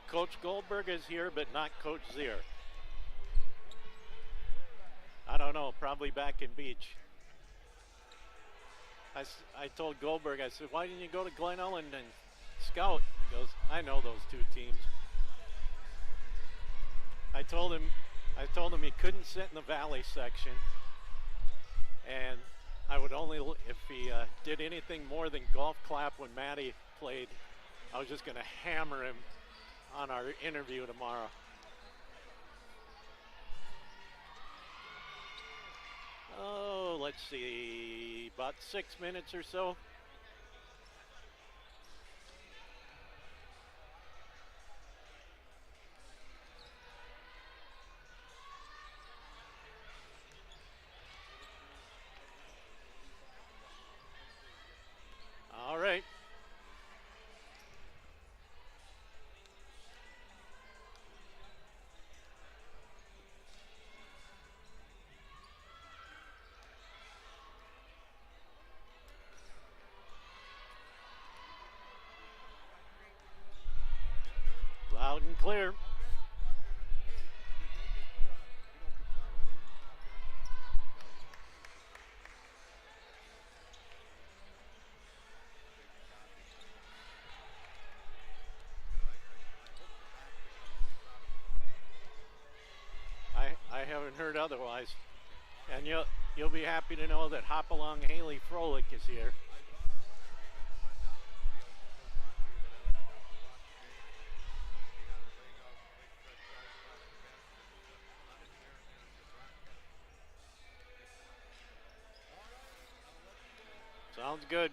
Coach Goldberg is here, but not Coach Zier. I don't know, probably back in Beach. I told Goldberg, I said, why didn't you go to Glen Ellen and scout? He goes, I know those two teams. I told him he couldn't sit in the Valley section, and I would only, if he did anything more than golf clap when Matty played, I was just going to hammer him on our interview tomorrow. Oh, let's see, about 6 minutes or so. All right. Loud and clear. I haven't heard otherwise. And you'll be happy to know that Hopalong Haley Froelich is here. Sounds good.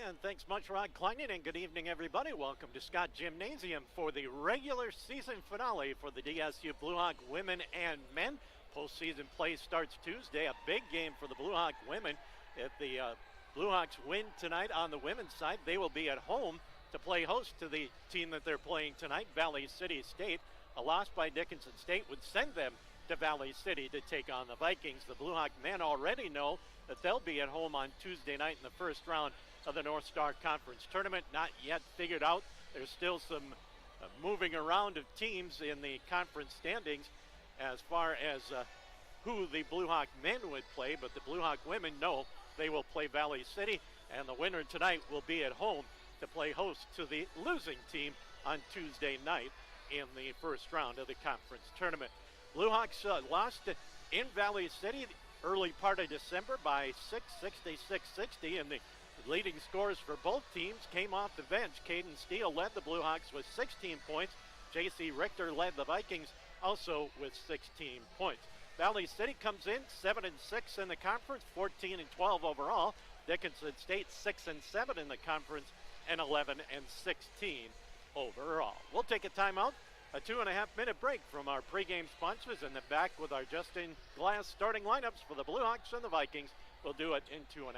And thanks much, Rod Kleinen, and good evening, everybody. Welcome to Scott Gymnasium for the regular season finale for the DSU Blue Hawk women and men. Postseason play starts Tuesday. A big game for the Blue Hawk women. If the Blue Hawks win tonight on the women's side, they will be at home to play host to the team that they're playing tonight, Valley City State. A loss by Dickinson State would send them to Valley City to take on the Vikings. The Blue Hawk men already know that they'll be at home on Tuesday night in the first round of the North Star Conference Tournament. Not yet figured out. There's still some moving around of teams in the conference standings as far as who the Blue Hawk men would play, but the Blue Hawk women know they will play Valley City, and the winner tonight will be at home to play host to the losing team on Tuesday night in the first round of the conference tournament. Blue Hawks lost in Valley City early part of December by 66-60, and the leading scores for both teams came off the bench. Caden Steele led the Blue Hawks with 16 points. J.C. Richter led the Vikings also with 16 points. Valley City comes in 7-6 in the conference, 14-12 overall. Dickinson State 6-7 in the conference, and 11-16 overall. We'll take a timeout, a 2.5-minute break from our pregame sponsors, and then back with our just-in-glass starting lineups for the Blue Hawks and the Vikings. We'll do it in 2.5.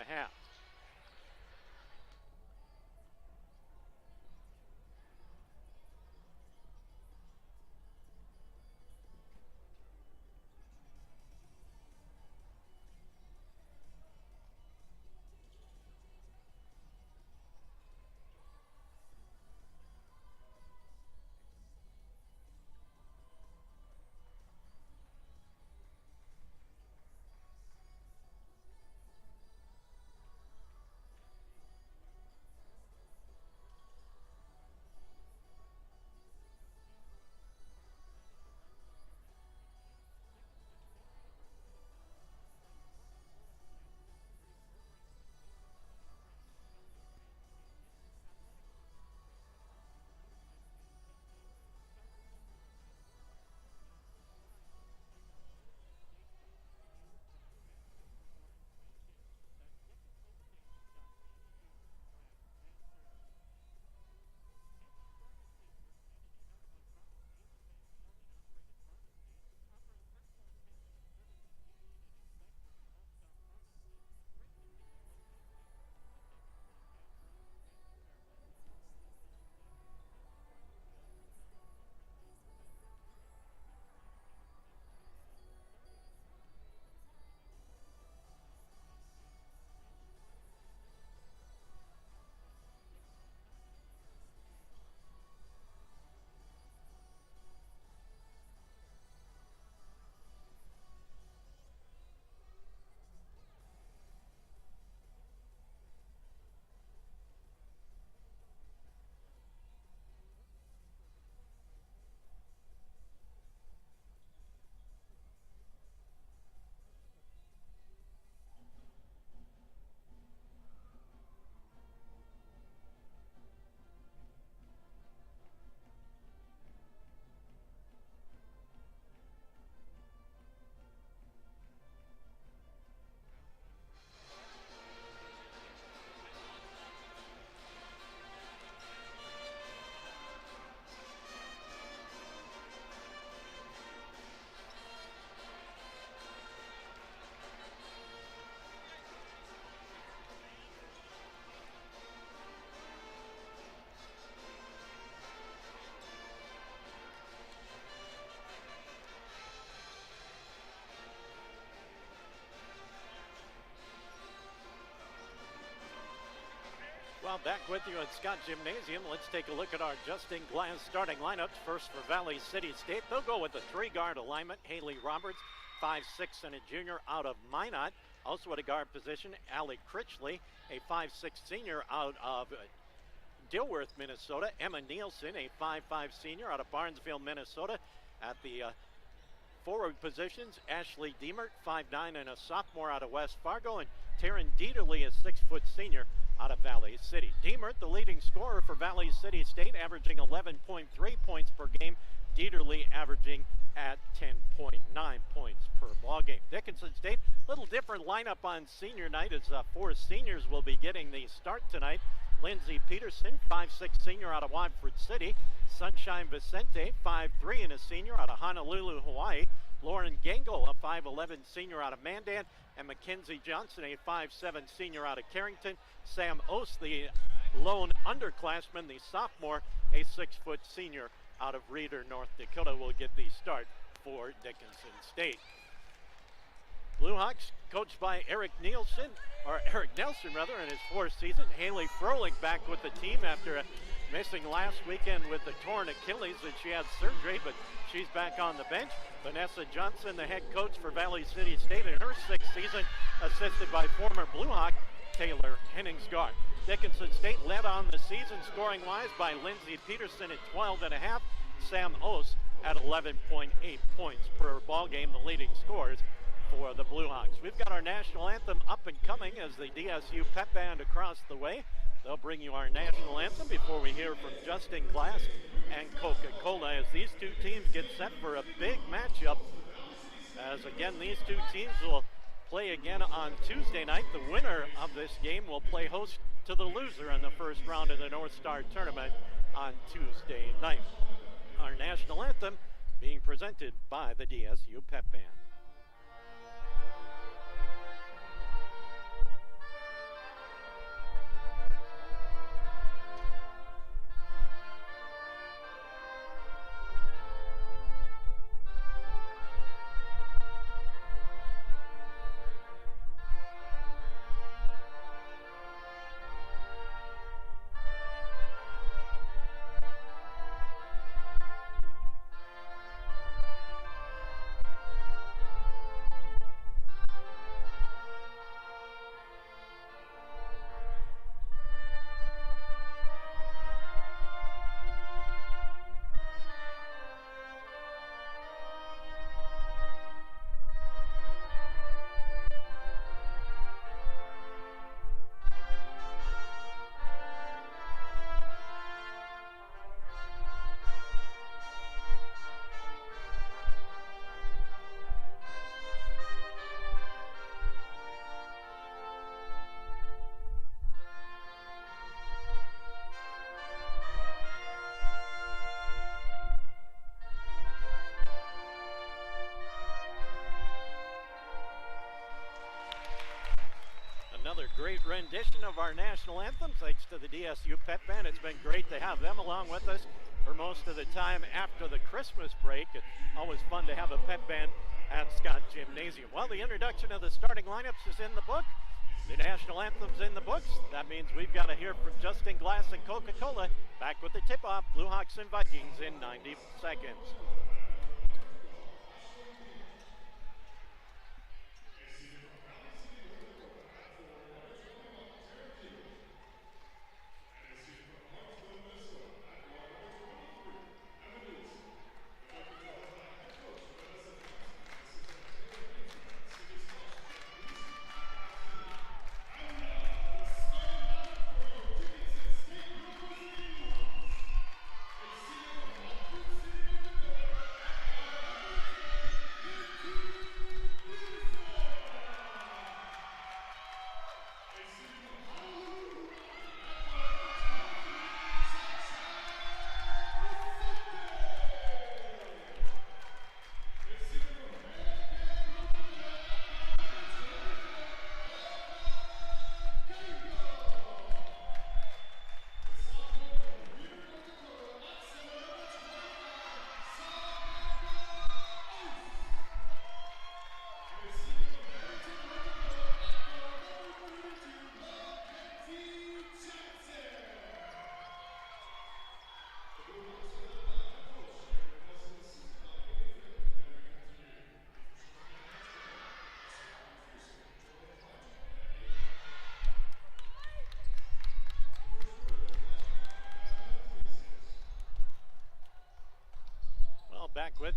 Well, back with you at Scott Gymnasium. Let's take a look at our just-in-glass starting lineups. First for Valley City State, they'll go with a three-guard alignment. Haley Roberts, 5'6", and a junior out of Minot. Also at a guard position, Allie Critchley, a 5'6" senior out of Dilworth, Minnesota. Emma Nielsen, a 5'5" senior out of Barnesville, Minnesota. At the Forward positions, Ashley Diemert, 5'9", and a sophomore out of West Fargo, and Taryn Dieterle, a 6-foot senior out of Valley City. Diemert, the leading scorer for Valley City State, averaging 11.3 points per game. Dieterle averaging at 10.9 points per ball game. Dickinson State, little different lineup on senior night as 4 seniors will be getting the start tonight. Lindsay Peterson, 5'6" senior out of Watford City. Sunshine Vicente, 5'3", and a senior out of Honolulu, Hawaii. Lauren Gangle, a 5'11" senior out of Mandan. And Mackenzie Johnson, a 5'7" senior out of Carrington. Sam Ost, the lone underclassman, the sophomore, a 6-foot senior out of Reeder, North Dakota, will get the start for Dickinson State. Blue Hawks, coached by Eric Nelson in his 4th season. Haley Froelich back with the team after missing last weekend with the torn Achilles, and she had surgery, but she's back on the bench. Vanessa Johnson, the head coach for Valley City State in her 6th season, assisted by former Blue Hawk Taylor Henningsgaard. Dickinson State led on the season scoring-wise by Lindsay Peterson at 12.5, Sam Ost at 11.8 points per ball game, the leading scorers for the Blue Hawks. We've got our national anthem up and coming as the DSU pep band across the way. They'll bring you our national anthem before we hear from Justin Glass and Coca-Cola as these two teams get set for a big matchup. As again, these two teams will play again on Tuesday night. The winner of this game will play host to the loser in the first round of the North Star Tournament on Tuesday night. Our national anthem being presented by the DSU pep band. Great rendition of our national anthem thanks to the DSU pep band. It's been great to have them along with us for most of the time after the Christmas break. It's always fun to have a pep band at Scott Gymnasium. Well, the introduction of the starting lineups is in the book. The national anthem's in the books. That means we've got to hear from Justin Glass and Coca-Cola. Back with the tip-off, Blue Hawks and Vikings in 90 seconds.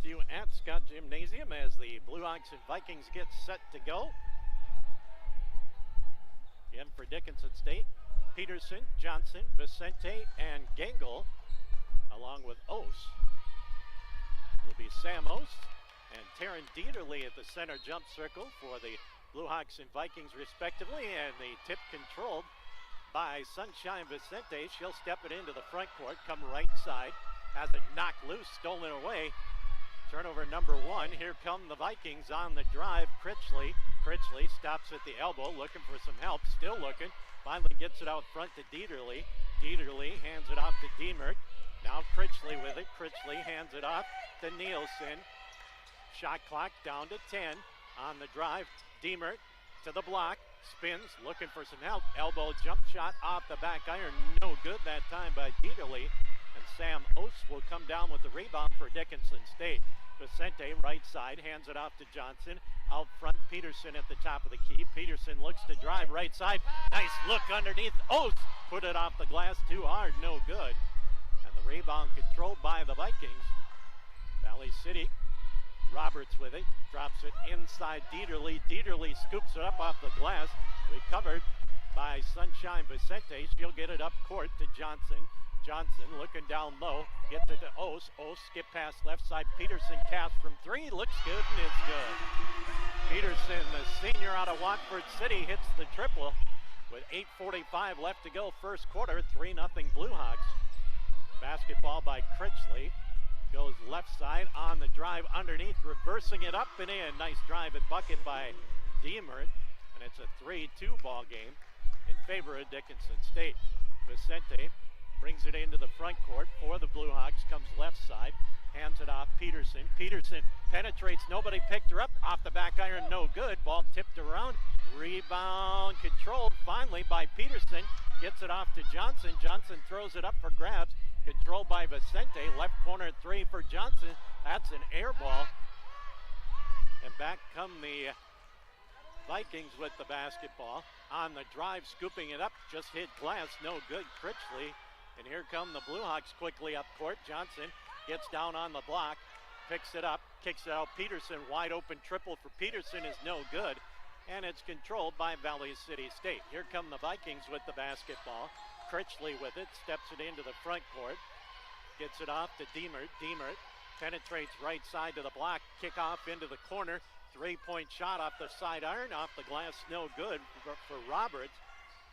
VCSU at Scott Gymnasium as the Blue Hawks and Vikings get set to go. Again for Dickinson State, Peterson, Johnson, Vicente, and Gengel, along with Ose. Will be Sam Ose and Taryn Dieterle at the center jump circle for the Blue Hawks and Vikings respectively, and the tip controlled by Sunshine Vicente. She'll step it into the front court, come right side, has it knocked loose, stolen away. Turnover number 1. Here come the Vikings on the drive. Critchley stops at the elbow, looking for some help, still looking. Finally gets it out front to Dieterle. Dieterle hands it off to Diemert. Now Critchley with it. Critchley hands it off to Nielsen. Shot clock down to 10 on the drive. Diemert to the block. Spins, looking for some help. Elbow jump shot off the back iron. No good that time by Dieterle. And Sam Ose will come down with the rebound for Dickinson State. Vicente, right side, hands it off to Johnson. Out front, Peterson at the top of the key. Peterson looks to drive right side. Nice look underneath. Ose put it off the glass too hard. No good. And the rebound controlled by the Vikings. Valley City. Roberts with it. Drops it inside Dieterle. Dieterle scoops it up off the glass. Recovered by Sunshine Vicente. She'll get it up court to Johnson. Johnson looking down low, gets it to Ose. Ose skip pass left side. Peterson cast from 3, looks good and it's good. Peterson, the senior out of Watford City, hits the triple with 8:45 left to go first quarter. 3-0 Blue Hawks. Basketball by Critchley. Goes left side on the drive underneath, reversing it up and in. Nice drive and bucket by Diemert. And it's a 3-2 ball game in favor of Dickinson State. Vicente brings it into the front court for the Blue Hawks, comes left side, hands it off Peterson. Peterson penetrates, nobody picked her up, off the back iron, no good. Ball tipped around, rebound controlled finally by Peterson, gets it off to Johnson. Johnson throws it up for grabs, controlled by Vicente. Left corner 3 for Johnson, that's an air ball. And back come the Vikings with the basketball. On the drive, scooping it up, just hit glass, no good. Critchley. And here come the Blue Hawks quickly up court. Johnson gets down on the block, picks it up, kicks it out. Peterson, wide open triple for Peterson is no good. And it's controlled by Valley City State. Here come the Vikings with the basketball. Critchley with it, steps it into the front court. Gets it off to Diemert. Diemert penetrates right side to the block. Kick off into the corner. 3-point shot off the side iron, off the glass, no good for Roberts.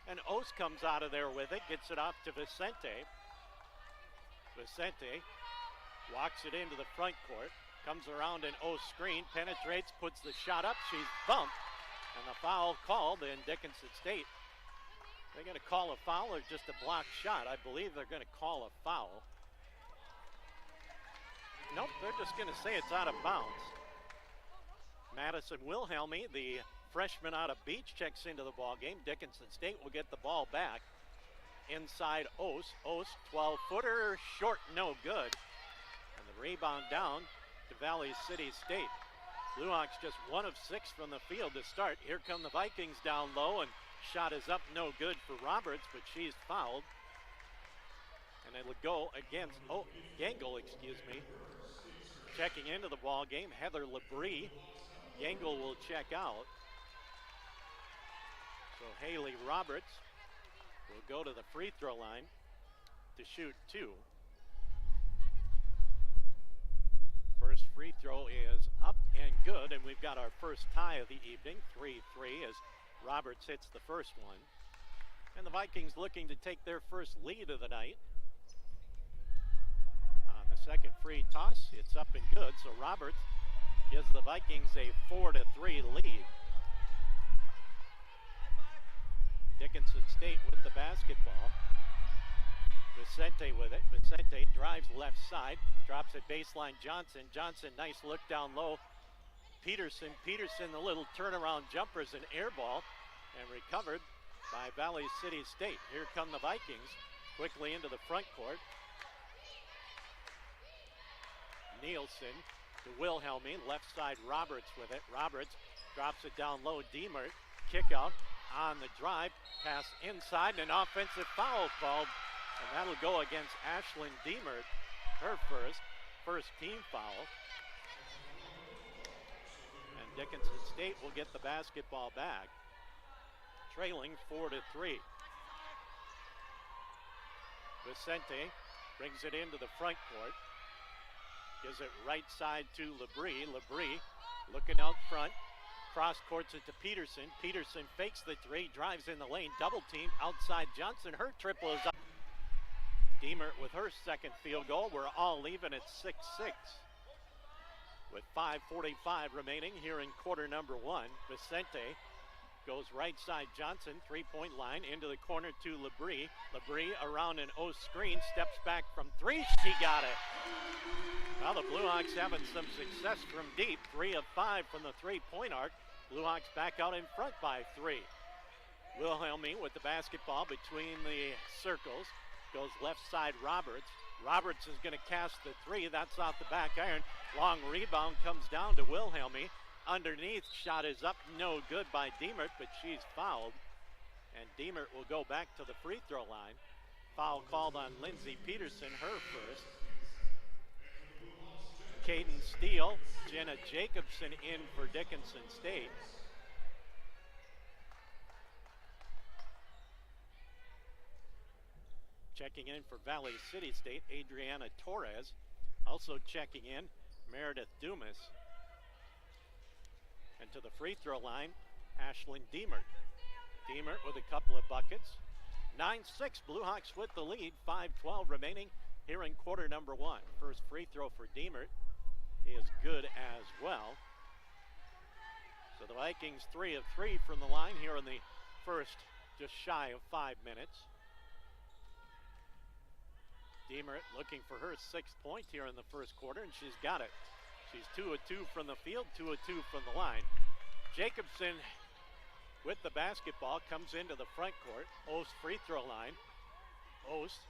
And Ose comes out of there with it, gets it off to Vicente. Vicente walks it into the front court, comes around an Ose screen, penetrates, puts the shot up, she's bumped, and the foul called in Dickinson State. They're going to call a foul or just a blocked shot? I believe they're going to call a foul. Nope, they're just going to say it's out of bounds. Madison Wilhelmy, the freshman out of Beach, checks into the ball game. Dickinson State will get the ball back. Inside Ose. Ose, 12-footer, short, no good. And the rebound down to Valley City State. Blue Hawks just 1 of 6 from the field to start. Here come the Vikings down low, and shot is up, no good for Roberts, but she's fouled. And it'll go against, Gengel, checking into the ball game, Heather Labrie. Gengel will check out. So Haley Roberts will go to the free throw line to shoot 2. First free throw is up and good, and we've got our first tie of the evening, 3-3, as Roberts hits the first one. And the Vikings looking to take their first lead of the night. On the second free toss, it's up and good, so Roberts gives the Vikings a 4-3 lead. Dickinson State with the basketball. Vicente with it. Vicente drives left side, drops it baseline Johnson. Johnson, nice look down low. Peterson, the little turnaround jumper is an air ball and recovered by Valley City State. Here come the Vikings quickly into the front court. Nielsen to Wilhelmy, left side Roberts with it. Roberts drops it down low. Diemert, kick out on the drive, pass inside, and an offensive foul called, and that'll go against Ashlyn Diemert, her first team foul. Dickinson State will get the basketball back, trailing 4-3. Vicente brings it into the front court. Gives it right side to Labrie. Labrie looking out front. Cross courts it to Peterson. Peterson fakes the three, drives in the lane, double team outside Johnson. Her triple is up. Deemert with her second field goal. We're all even at 6-6. With 5:45 remaining here in quarter number one. Vicente goes right side Johnson, three-point line, into the corner to Labrie. Labrie around an O screen, steps back from three. She got it. Well, the Blue Hawks having some success from deep. 3 of 5 from the three-point arc. Blue Hawks back out in front by 3. Wilhelmy with the basketball between the circles. Goes left side Roberts. Roberts is going to cast the three. That's off the back iron. Long rebound comes down to Wilhelmy. Underneath, shot is up, no good by Deemert, but she's fouled. And Deemert will go back to the free throw line. Foul called on Lindsey Peterson, her first. Caden Steele, Jenna Jacobson in for Dickinson State. Checking in for Valley City State, Adriana Torres. Also checking in, Meredith Dumas. And to the free throw line, Ashlyn Deemert. Deemert with a couple of buckets. 9-6, Blue Hawks with the lead. 5:12 remaining here in quarter number one. First free throw for Deemert is good as well. So the Vikings 3 of 3 from the line here in the first, just shy of 5 minutes. Deemert looking for her 6th point here in the first quarter, and she's got it. She's 2 of 2 from the field, 2 of 2 from the line. Jacobson with the basketball comes into the front court. Ost free throw line. Ost,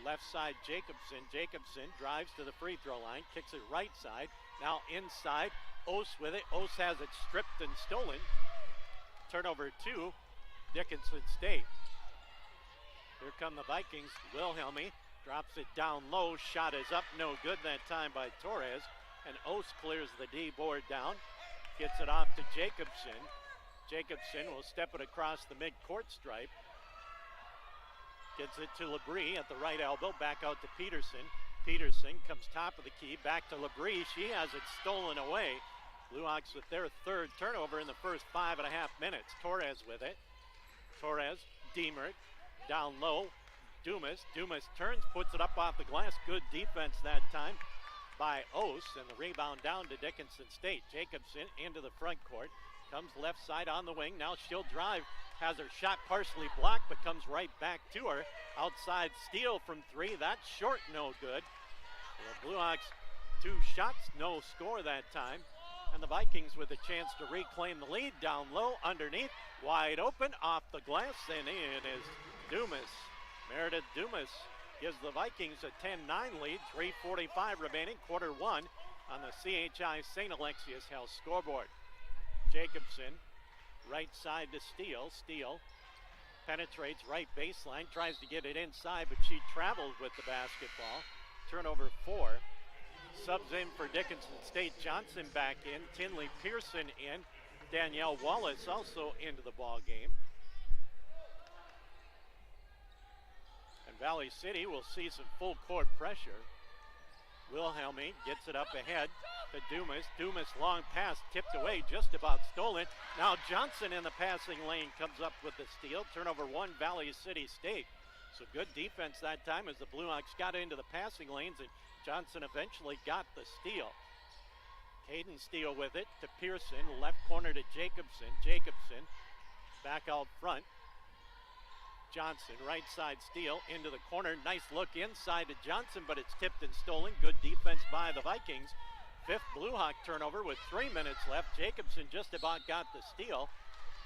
left side Jacobson. Jacobson drives to the free throw line, kicks it right side. Now inside, Ost with it. Ost has it stripped and stolen. Turnover 2, Dickinson State. Here come the Vikings. Wilhelmy drops it down low. Shot is up, no good that time by Torres. And Ost clears the D board down. Gets it off to Jacobson. Jacobson will step it across the mid-court stripe. Gets it to Labrie at the right elbow. Back out to Peterson. Peterson comes top of the key. Back to Labrie. She has it stolen away. Blue Hawks with their 3rd turnover in the first 5.5 minutes. Torres with it. Torres, Deemert, down low. Dumas. Dumas turns, puts it up off the glass. Good defense that time by Ost, and the rebound down to Dickinson State. Jacobson into the front court. Comes left side on the wing. Now she'll drive. Has her shot partially blocked, but comes right back to her. Outside steal from 3. That's short, no good. The Blue Hawks 2 shots, no score that time. And the Vikings with a chance to reclaim the lead. Down low, underneath, wide open, off the glass, and it is Dumas. Meredith Dumas gives the Vikings a 10-9 lead. 3:45 remaining, quarter one on the CHI St. Alexius Health scoreboard. Jacobson, right side to Steele. Steele penetrates right baseline, tries to get it inside, but she traveled with the basketball. Turnover 4. Subs in for Dickinson State. Johnson back in. Tinley Pearson in. Danielle Wallace also into the ball game. And Valley City will see some full court pressure. Wilhelmy gets it up ahead to Dumas. Dumas long pass tipped away, just about stolen. Now Johnson in the passing lane comes up with the steal. Turnover 1, Valley City State. So good defense that time as the Blue Hawks got into the passing lanes, and Johnson eventually got the steal. Caden Steele with it to Pearson, left corner to Jacobson. Jacobson back out front. Johnson, right side steal into the corner. Nice look inside to Johnson, but it's tipped and stolen. Good defense by the Vikings. 5th Blue Hawk turnover with 3 minutes left. Jacobson just about got the steal,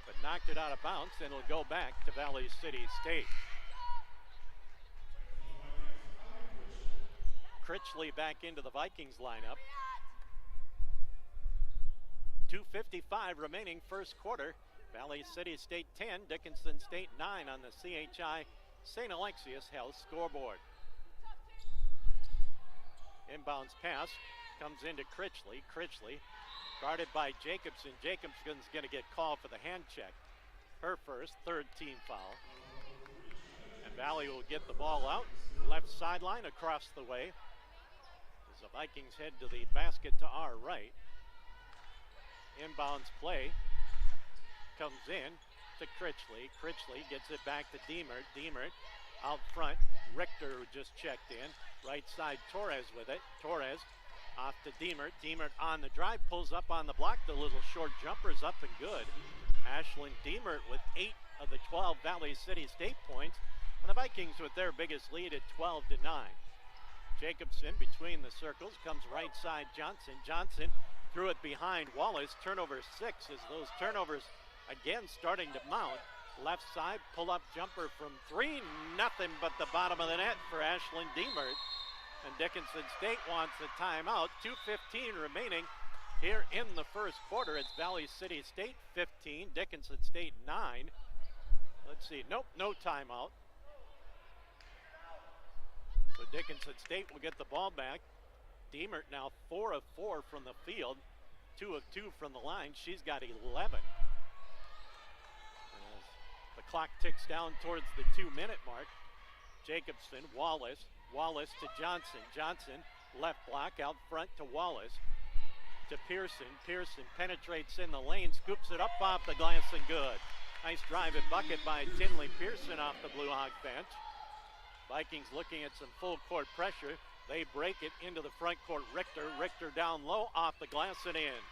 but knocked it out of bounds, and it'll go back to Valley City State. Critchley back into the Vikings lineup. 2:55 remaining first quarter. Valley City State 10, Dickinson State 9 on the CHI St. Alexius Health scoreboard. Inbounds pass comes into Critchley. Critchley Guarded by Jacobson. Jacobson's going to get called for the hand check. Her first, third team foul. And Valley will get the ball out. Left sideline across the way. As the Vikings head to the basket to our right. Inbounds play. Comes in to Critchley. Critchley gets it back to Diemert. Diemert out front. Richter, who just checked in. Right side, Torres with it. Torres off to Diemert. Diemert on the drive, pulls up on the block. The little short jumper's up and good. Ashlyn Diemert with 8 of the 12 Valley City State points. And the Vikings with their biggest lead at 12-9. Jacobson between the circles, comes right side Johnson. Johnson threw it behind Wallace. Turnover 6 as those turnovers again starting to mount. Left side, pull-up jumper from 3. Nothing but the bottom of the net for Ashlyn Diemert. And Dickinson State wants a timeout. 2:15 remaining here in the first quarter. It's Valley City State 15, Dickinson State 9. Let's see, nope, no timeout. So Dickinson State will get the ball back. Diemert now 4 of 4 from the field, 2 of 2 from the line. She's got 11. As the clock ticks down towards the 2-minute mark. Jacobson, Wallace to Johnson. Johnson, left block out front to Wallace. To Pearson. Pearson penetrates in the lane, scoops it up off the glass and good. Nice drive and bucket by Tinley Pearson off the Blue Hawk bench. Vikings looking at some full court pressure. They break it into the front court. Richter down low off the glass and in.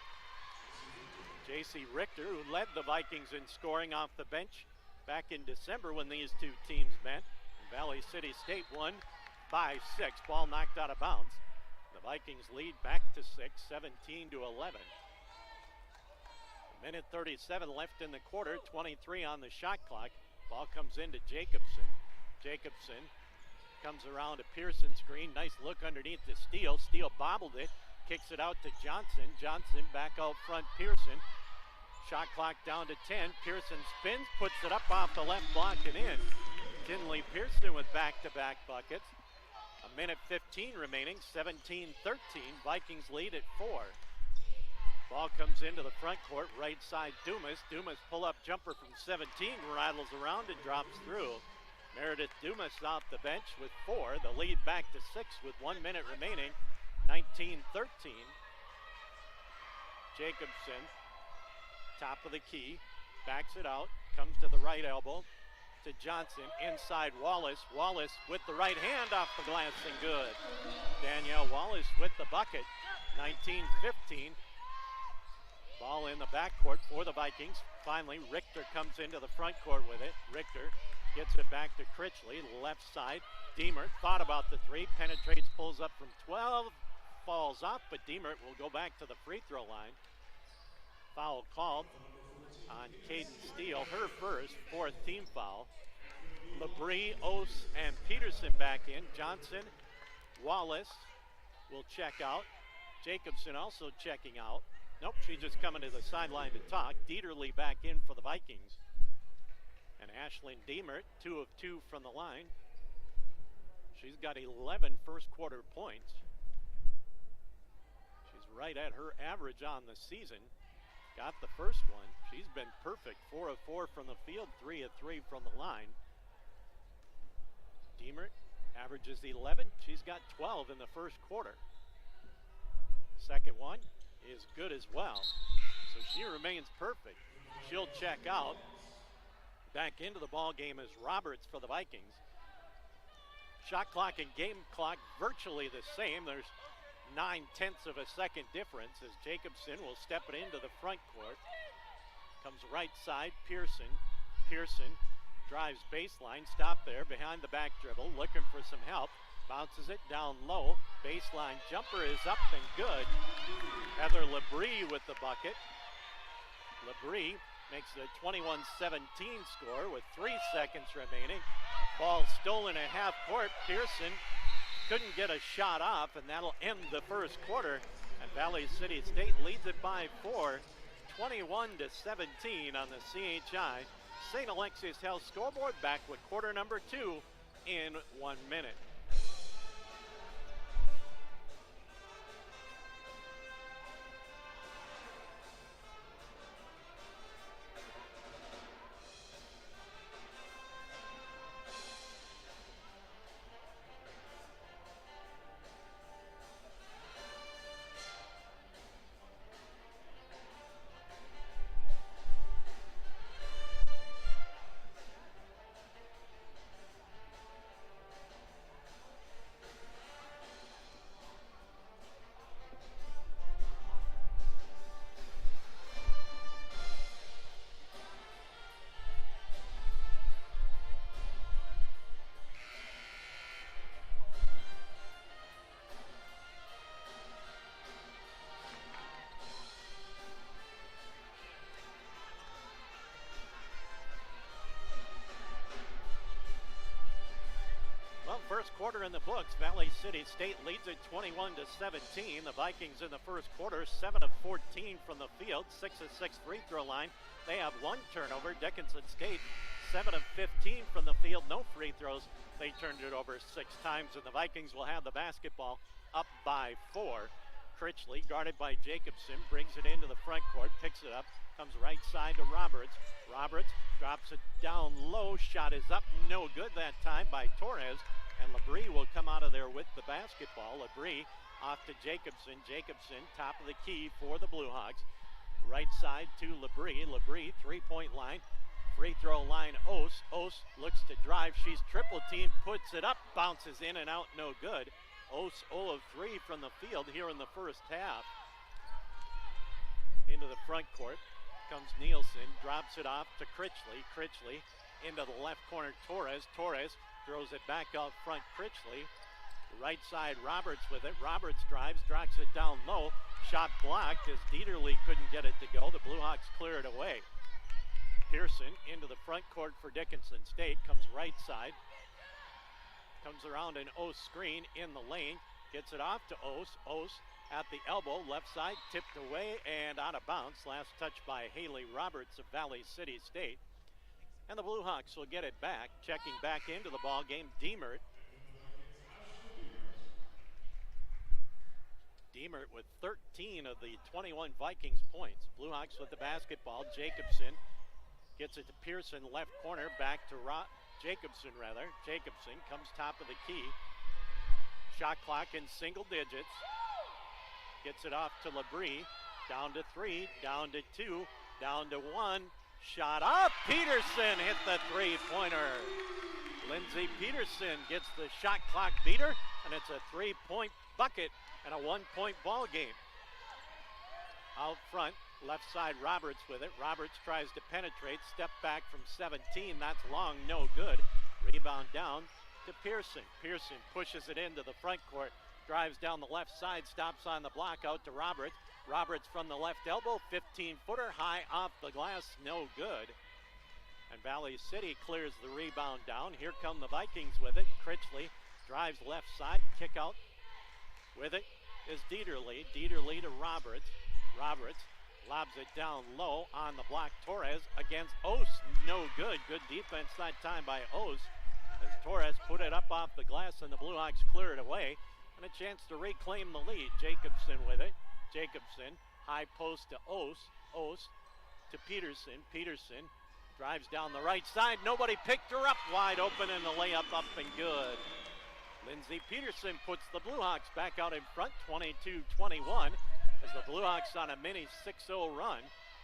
J.C. Richter, who led the Vikings in scoring off the bench back in December when these two teams met. And Valley City State won by 6. Ball knocked out of bounds. The Vikings lead back to 6, 17-11. Minute 37 left in the quarter, 23 on the shot clock. Ball comes into Jacobson. Jacobson comes around to Pearson screen. Nice look underneath to Steele. Steele bobbled it, kicks it out to Johnson. Johnson back out front, Pearson. Shot clock down to 10. Pearson spins, puts it up off the left block and in. Tinley Pearson with back-to-back buckets. A minute 15 remaining, 17-13. Vikings lead at 4. Ball comes into the front court, right side Dumas. Dumas pull-up jumper from 17, rattles around and drops through. Meredith Dumas off the bench with 4. The lead back to 6 with 1 minute remaining, 19-13. Jacobson, top of the key, backs it out, comes to the right elbow to Johnson, inside Wallace. Wallace with the right hand off the glass and good. Danielle Wallace with the bucket, 19-15. Ball in the backcourt for the Vikings. Finally, Richter comes into the front court with it. Richter gets it back to Critchley, left side. Diemert thought about the 3, penetrates, pulls up from 12, falls off, but Diemert will go back to the free throw line. Foul called on Caden Steele, her first, 4th team foul. Labrie, Ose, and Peterson back in. Johnson, Wallace will check out. Jacobson also checking out. Nope, she's just coming to the sideline to talk. Dieterle back in for the Vikings. And Ashlyn Diemert, 2 of 2 from the line. She's got 11 first quarter points. She's right at her average on the season. Got the first one. She's been perfect. 4 of 4 from the field, 3 of 3 from the line. Diemert averages 11. She's got 12 in the first quarter. Second one is good as well. So she remains perfect. She'll check out. Back into the ball game is Roberts for the Vikings. Shot clock and game clock virtually the same. There's 9/10 of a second difference as Jacobson will step it into the front court. Comes right side, Pearson. Pearson drives baseline, stop there behind the back dribble, looking for some help. Bounces it down low. Baseline jumper is up and good. Heather Labrie with the bucket. Labrie makes the 21-17 score with 3 seconds remaining. Ball stolen at half court. Pearson couldn't get a shot off, and that'll end the first quarter. And Valley City State leads it by 4, 21-17 on the CHI St. Alexius Health scoreboard. Back with quarter number 2 in 1 minute. First quarter in the books. Valley City State leads it 21-17. The Vikings in the first quarter, 7 of 14 from the field, 6 of 6 free throw line. They have one turnover. Dickinson State, 7 of 15 from the field, no free throws. They turned it over 6 times, and the Vikings will have the basketball up by 4. Critchley, guarded by Jacobson, brings it into the front court, picks it up, comes right side to Roberts. Roberts drops it down low. Shot is up, no good that time by Torres. And Labrie will come out of there with the basketball. Labrie off to Jacobson. Jacobson, top of the key for the Blue Hawks. Right side to Labrie. Labrie, three-point line. Free throw line, Ose. Ose looks to drive. She's triple teamed, puts it up, bounces in and out, no good. Ose 0 of 3 from the field here in the first half. Into the front court comes Nielsen, drops it off to Critchley. Critchley into the left corner, Torres. Torres throws it back out front, Critchley. Right side, Roberts with it. Roberts drives, drops it down low. Shot blocked as Dieterle couldn't get it to go. The Blue Hawks clear it away. Pearson into the front court for Dickinson State, comes right side. Comes around an Ose screen in the lane, gets it off to Ose. Ose at the elbow, left side, tipped away and out of bounds. Last touch by Haley Roberts of Valley City State. And the Blue Hawks will get it back. Checking back into the ball game, Diemert. Diemert with 13 of the 21 Vikings points. Blue Hawks with the basketball. Jacobson gets it to Pearson, left corner, back to Jacobson. Jacobson comes top of the key. Shot clock in single digits. Gets it off to Labrie. Down to 3, down to 2, down to 1. Shot up. Peterson hit the three-pointer. Lindsey Peterson gets the shot clock beater, and it's a 3-point bucket and a 1-point ball game. Out front, left side, Roberts with it. Roberts tries to penetrate, step back from 17. That's long, no good. Rebound down to Pearson. Pearson pushes it into the front court, drives down the left side, stops on the block, out to Roberts. Roberts from the left elbow, 15-footer, high off the glass, no good. And Valley City clears the rebound down. Here come the Vikings with it. Critchley drives left side, kick out. With it is Dieterle. Dieterle to Roberts. Roberts lobs it down low on the block. Torres against Ose, no good. Good defense that time by Ose as Torres put it up off the glass and the Blue Hawks clear it away. And a chance to reclaim the lead. Jacobson with it. Jacobson, high post to Ose. Ose to Peterson. Peterson drives down the right side. Nobody picked her up. Wide open and the layup up and good. Lindsey Peterson puts the Blue Hawks back out in front, 22-21, as the Blue Hawks on a mini 6-0 run.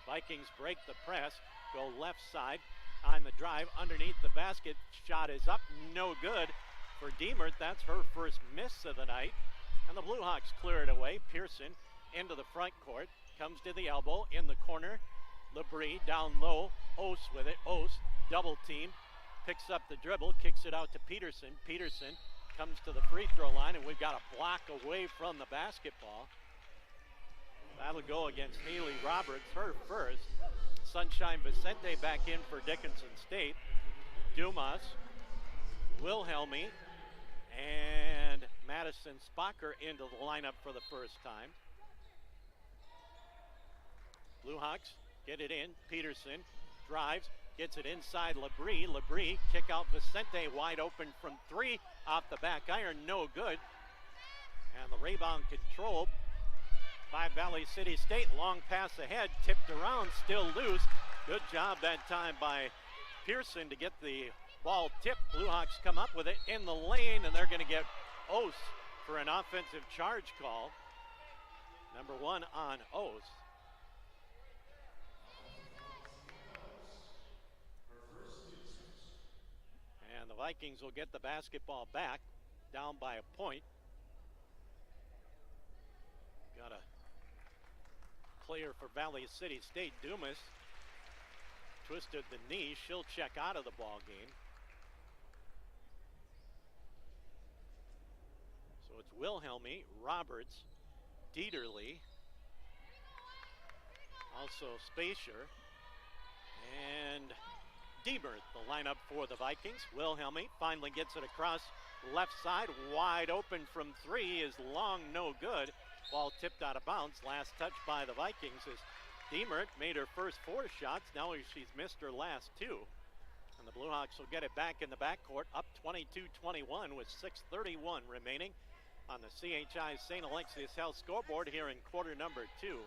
Vikings break the press, go left side on the drive, underneath the basket. Shot is up, no good for Diemert. That's her first miss of the night. And the Blue Hawks clear it away. Pearson into the front court, comes to the elbow, in the corner. Labrie down low, Ose with it. Ose, double team, picks up the dribble, kicks it out to Peterson. Peterson comes to the free throw line, and we've got a block away from the basketball. That'll go against Haley Roberts, her first. Sunshine Vicente back in for Dickinson State. Dumas, Wilhelmy, and Madison Spocker into the lineup for the first time. Blue Hawks get it in. Peterson drives, gets it inside Labrie. Labrie, kick out Vicente, wide open from 3, off the back iron, no good. And the rebound controlled by Valley City State. Long pass ahead, tipped around, still loose. Good job that time by Pearson to get the ball tipped. Blue Hawks come up with it in the lane, and they're going to get Ose for an offensive charge call. Number 1 on Ose. And the Vikings will get the basketball back, down by a point. Got a player for Valley City State, Dumas, twisted the knee. She'll check out of the ball game. So it's Wilhelmy, Roberts, Dieterle, also Spacier, and Diemert, the lineup for the Vikings. Wilhelmy finally gets it across Left side wide open from three is long, no good. Ball tipped out of bounds. Last touch by the Vikings as Diemert made her first 4 shots. Now she's missed her last 2. And the Blue Hawks will get it back in the backcourt, up 22-21 with 6:31 remaining on the CHI St. Alexius Health scoreboard here in quarter number 2.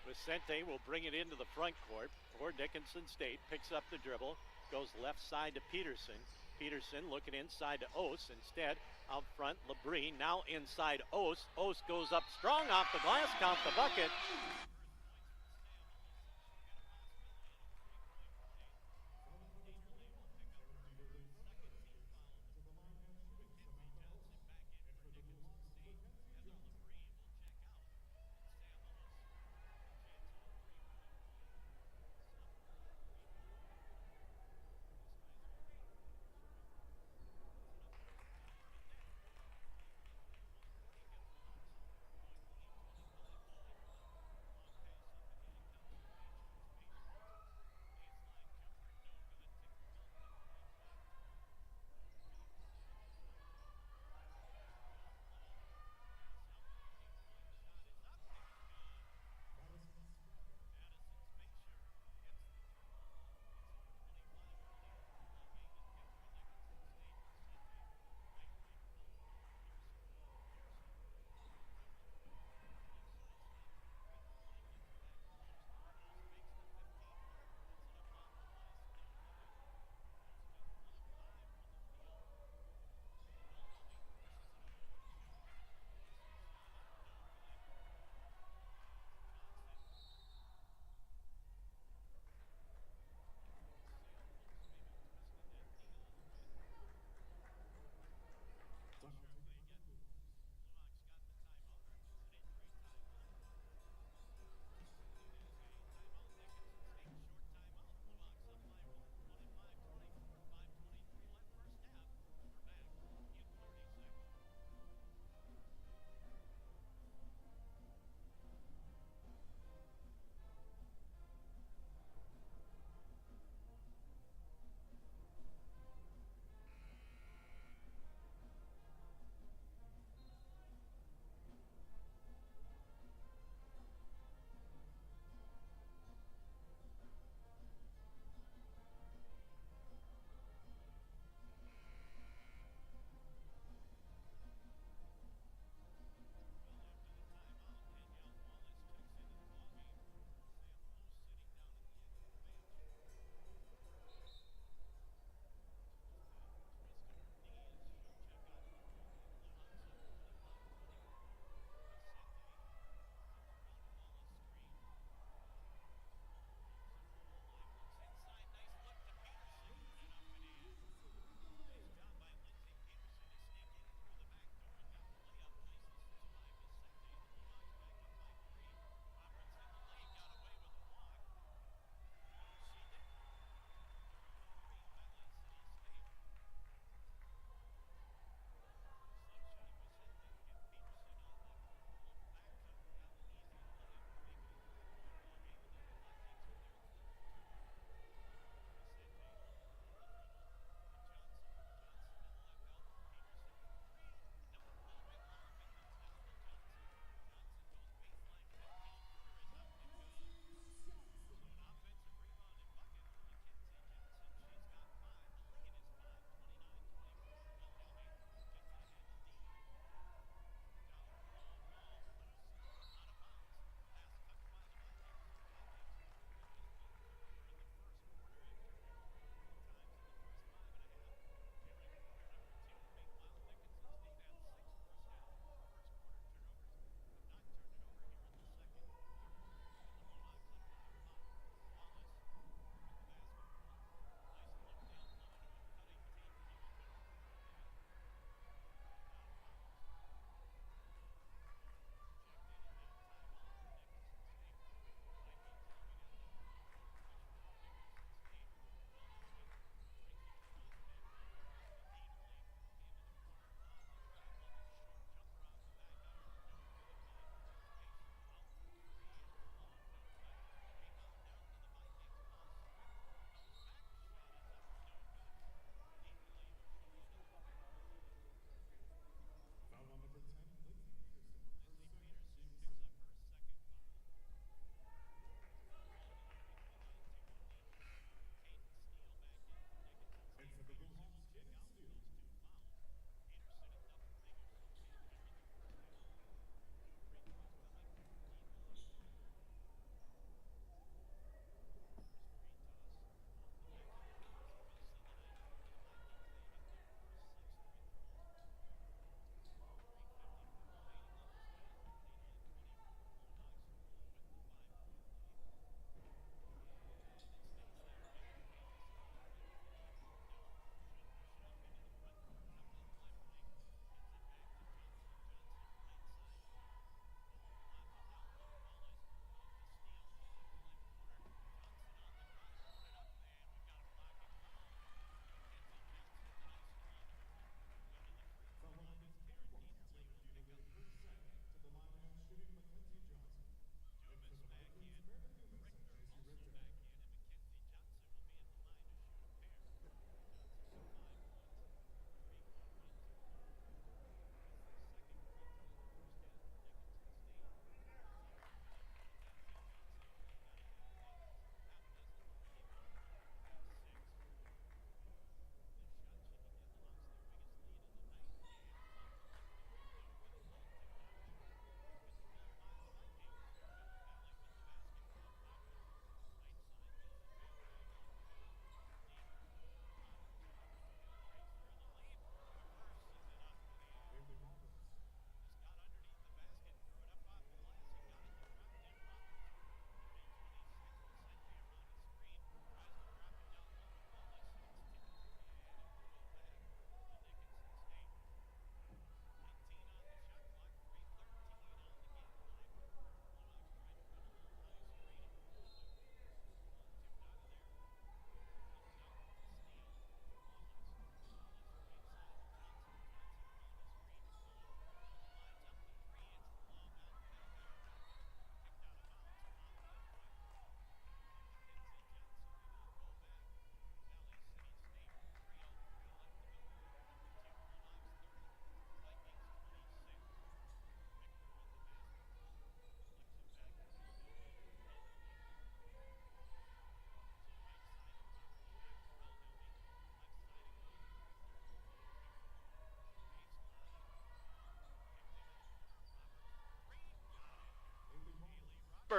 Vicente will bring it into the front court for Dickinson State. Picks up the dribble, goes left side to Peterson. Peterson looking inside to Ose. Instead, out front, Labrie. Now inside Ose. Ose goes up strong off the glass, count the bucket.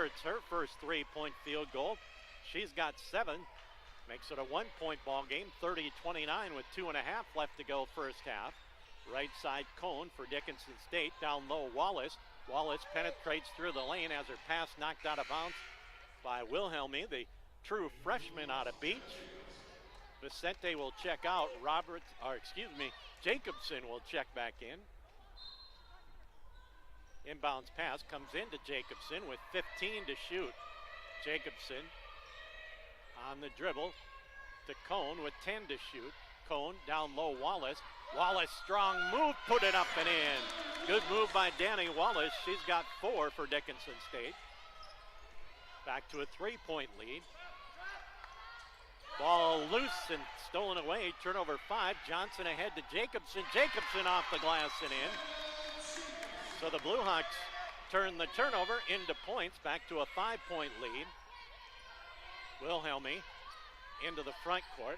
Roberts her first 3-point field goal. She's got 7. Makes it a 1-point ball game, 30-29 with 2.5 left to go first half. Right side Cone for Dickinson State. Down low Wallace. Wallace penetrates through the lane as her pass knocked out of bounds by Wilhelmy, the true freshman out of Beach. Vicente will check out. Jacobson will check back in. Inbounds pass comes into Jacobson with 15 to shoot. Jacobson on the dribble to Cone with 10 to shoot. Cone down low Wallace. Wallace, strong move, put it up and in. Good move by Danny Wallace. She's got 4 for Dickinson State. Back to a 3-point lead. Ball loose and stolen away. Turnover 5. Johnson ahead to Jacobson. Jacobson off the glass and in. So the Blue Hawks turn the turnover into points. Back to a 5-point lead. Wilhelmy into the front court.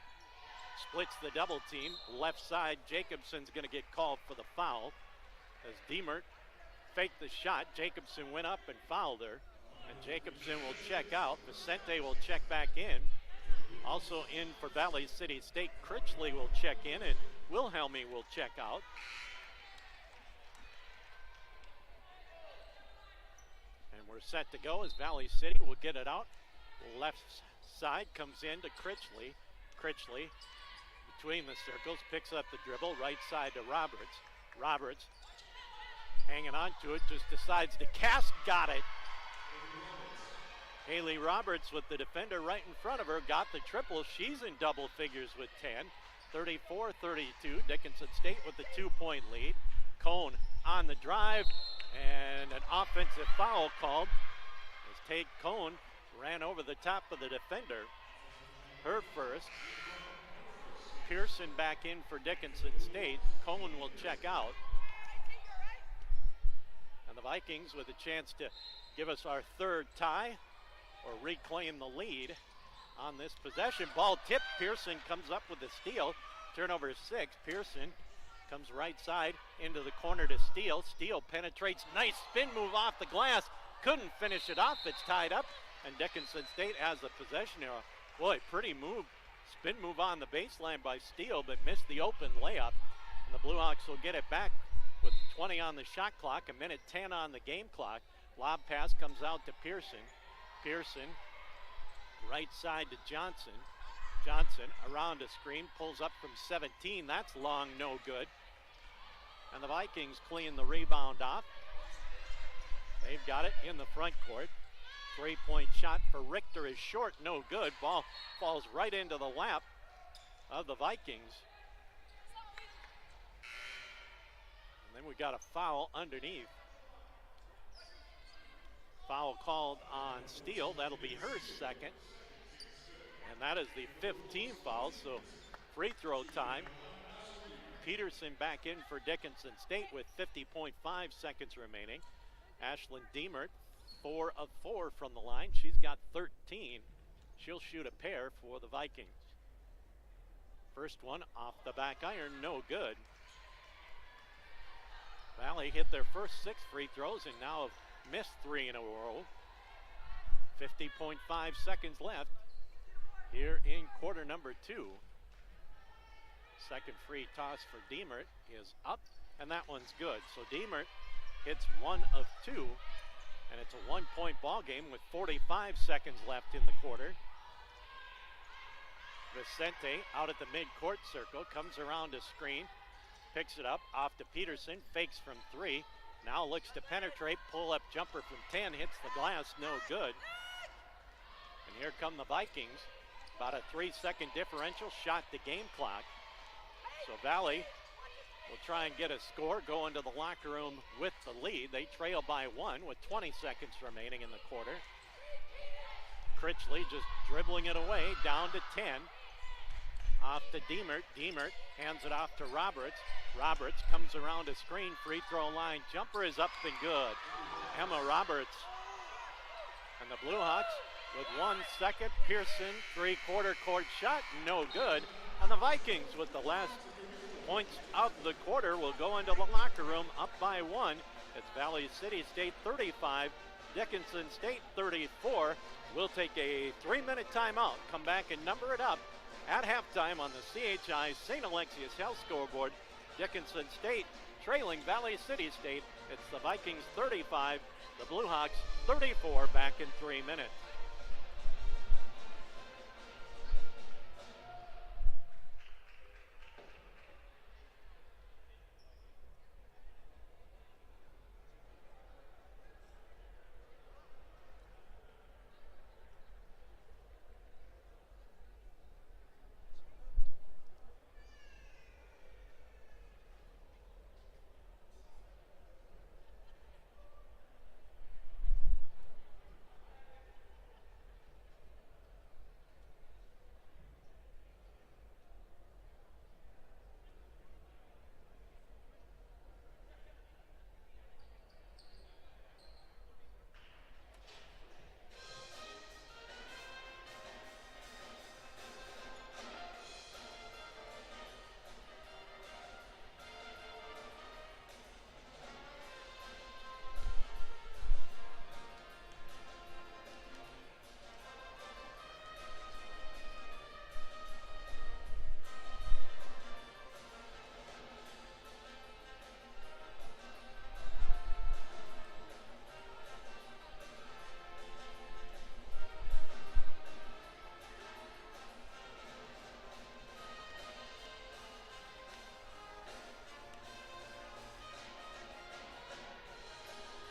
Splits the double team. Left side, Jacobson's going to get called for the foul. As Diemert faked the shot, Jacobson went up and fouled her. And Jacobson will check out. Vicente will check back in. Also in for Valley City State, Critchley will check in and Wilhelmy will check out. And we're set to go as Valley City will get it out. Left side comes in to Critchley. Critchley between the circles, picks up the dribble, right side to Roberts. Roberts hanging on to it, just decides to cast, got it. Haley Roberts with the defender right in front of her, got the triple. She's in double figures with 10. 34-32, Dickinson State with the 2-point lead. Cone on the drive, and an offensive foul called as Tate Cone ran over the top of the defender. Her first. Pearson back in for Dickinson State. Cone will check out. And the Vikings with a chance to give us our third tie or reclaim the lead on this possession. Ball tipped. Pearson comes up with the steal. Turnover 6. Pearson comes right side into the corner to Steele. Steele penetrates. Nice spin move off the glass. Couldn't finish it off. It's tied up. And Dickinson State has the possession here. Boy, pretty move. Spin move on the baseline by Steele, but missed the open layup. And the Blue Hawks will get it back with 20 on the shot clock, 1:10 on the game clock. Lob pass comes out to Pearson. Pearson, right side to Johnson. Johnson around a screen, pulls up from 17. That's long, no good. And the Vikings clean the rebound off. They've got it in the front court. 3-point shot for Richter is short, no good. Ball falls right into the lap of the Vikings. And then we got a foul underneath. Foul called on Steele. That'll be her second. And that is the 15th foul, so free throw time. Peterson back in for Dickinson State with 50.5 seconds remaining. Ashlyn Diemert, 4 of 4 from the line. She's got 13. She'll shoot a pair for the Vikings. First one off the back iron, no good. Valley hit their first 6 free throws and now have missed 3 in a row. 50.5 seconds left here in quarter number 2. Second free toss for Diemert is up, and that one's good. So Diemert hits 1 of 2, and it's a 1-point ball game with 45 seconds left in the quarter. Vicente out at the mid-court circle, comes around a screen, picks it up off to Peterson, fakes from 3, now looks to penetrate, pull-up jumper from 10, hits the glass, no good. And here come the Vikings, about a 3-second differential, shot the game clock. So Valley will try and get a score, go into the locker room with the lead. They trail by 1 with 20 seconds remaining in the quarter. Critchley just dribbling it away, down to 10. Off to Diemert. Diemert hands it off to Roberts. Roberts comes around a screen, free throw line. Jumper is up and good. Emma Roberts. And the Blue Hawks with 1 second. Pearson, three-quarter court shot, no good. And the Vikings with the last points of the quarter will go into the locker room up by 1. It's Valley City State 35, Dickinson State 34. We'll take a 3-minute timeout, come back and number it up at halftime on the CHI St. Alexius Health scoreboard. Dickinson State trailing Valley City State. It's the Vikings 35, the Blue Hawks 34, back in 3 minutes.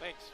Thanks.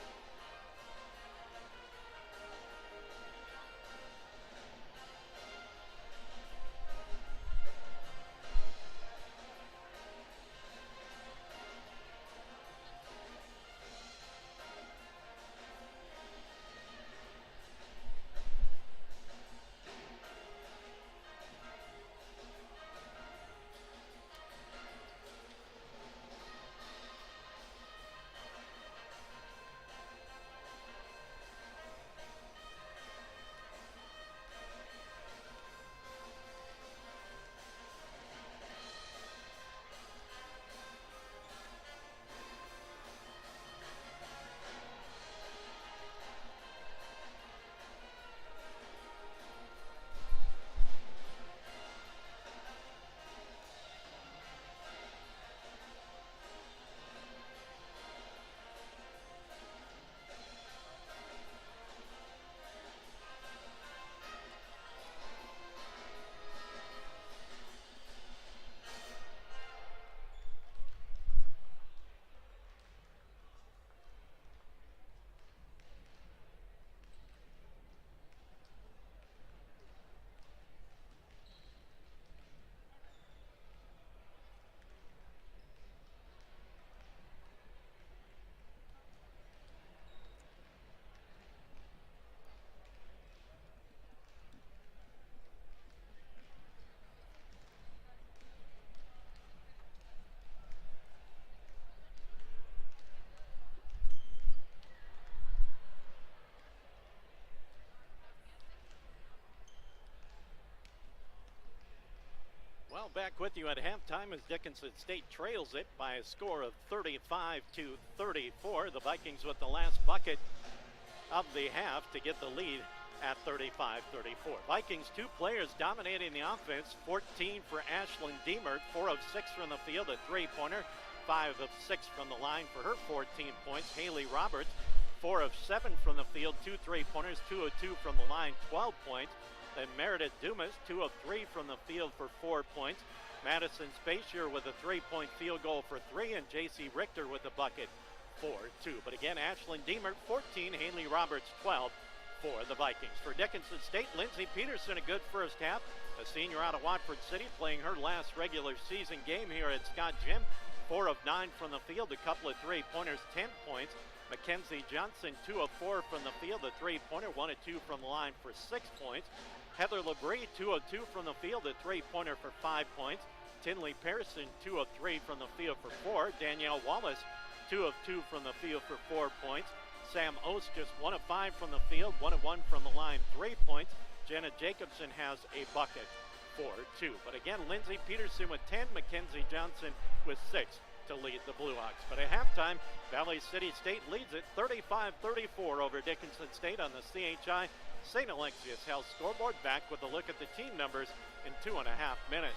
Well, back with you at halftime as Dickinson State trails it by a score of 35-34. The Vikings with the last bucket of the half to get the lead at 35-34. Vikings, 2 players dominating the offense. 14 for Ashlyn Deemert, 4 of 6 from the field, a 3-pointer. 5 of 6 from the line for her 14 points. Haley Roberts, 4 of 7 from the field, 2 3-pointers, 2 of 2 from the line, 12 points. Then Meredith Dumas, 2 of 3 from the field for 4 points. Madison Spacier with a 3-point field goal for 3, and J.C. Richter with a bucket for 2. But again, Ashlyn Deemert, 14, Haley Roberts, 12 for the Vikings. For Dickinson State, Lindsey Peterson, a good first half. A senior out of Watford City, playing her last regular season game here at Scott Gym. 4 of 9 from the field, a couple of 3-pointers, 10 points. Mackenzie Johnson, 2 of 4 from the field, a 3-pointer, 1 of 2 from the line for 6 points. Heather Labrie, 2 of 2 from the field, a 3-pointer for 5 points. Tinley Pearson, 2 of 3 from the field for 4. Danielle Wallace, 2 of 2 from the field for 4 points. Sam Ost, just 1 of 5 from the field, 1 of 1 from the line, 3 points. Jenna Jacobson has a bucket for 2. But again, Lindsey Peterson with 10, Mackenzie Johnson with 6 to lead the Blue Hawks. But at halftime, Valley City State leads it 35-34 over Dickinson State on the CHI St. Alexius Health scoreboard. Back with a look at the team numbers in 2.5 minutes.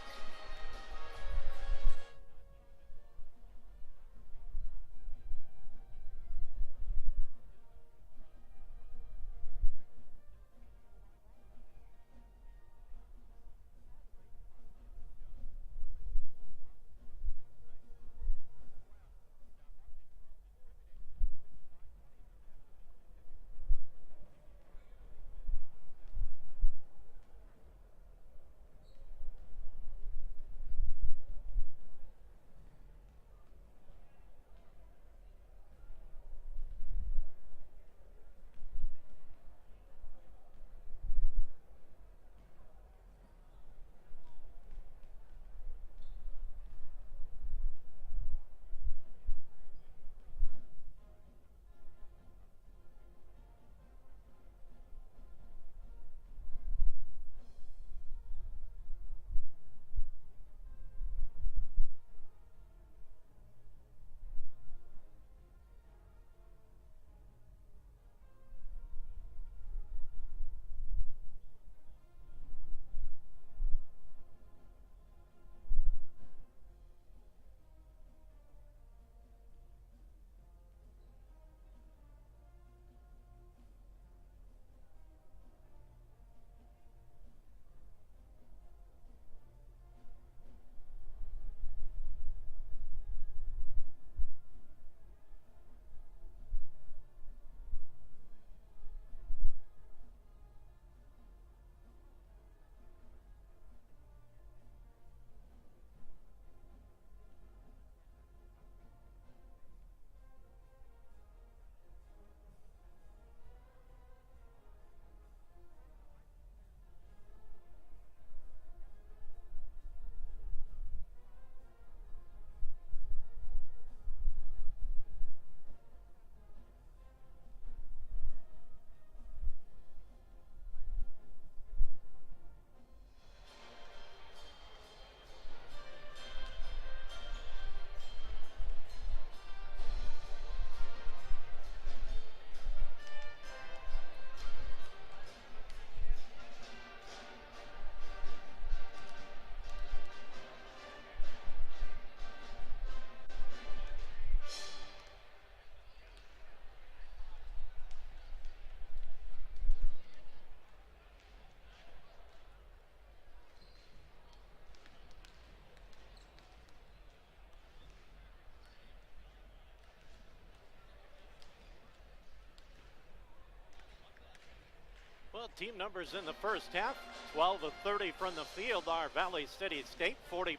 Well, team numbers in the first half, 12 of 30 from the field are Valley City State, 40%,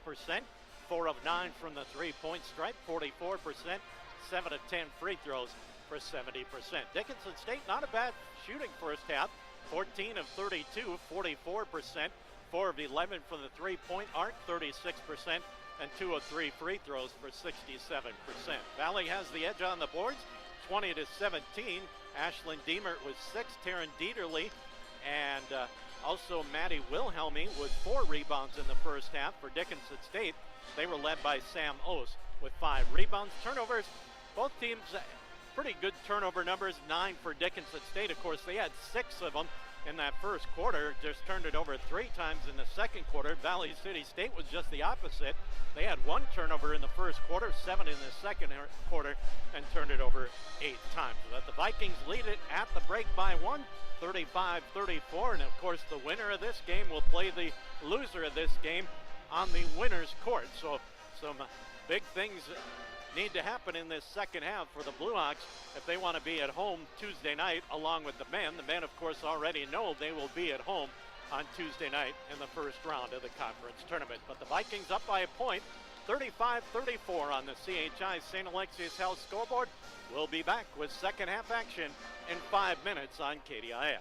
4 of 9 from the three-point stripe, 44%, 7 of 10 free throws for 70%. Dickinson State, not a bad shooting first half, 14 of 32, 44%, 4 of 11 from the three-point arc, 36%, and 2 of 3 free throws for 67%. Valley has the edge on the boards, 20-17. Ashlyn Deemert with 6, Taryn Dieterle, and also Maddie Wilhelmy with 4 rebounds in the first half for Dickinson State. They were led by Sam Ose with 5 rebounds. Turnovers, both teams pretty good turnover numbers, 9 for Dickinson State. Of course, they had 6 of them in that first quarter, just turned it over 3 times in the second quarter. Valley City State was just the opposite. They had 1 turnover in the first quarter, 7 in the second quarter, and turned it over 8 times. But the Vikings lead it at the break by 1, 35-34, and of course the winner of this game will play the loser of this game on the winner's court. So some big things need to happen in this second half for the Blue Hawks if they want to be at home Tuesday night along with the men. The men, of course, already know they will be at home on Tuesday night in the first round of the conference tournament. But the Vikings up by a point, 35-34 on the CHI St. Alexius Health scoreboard. We'll be back with second half action in 5 minutes on KDIX.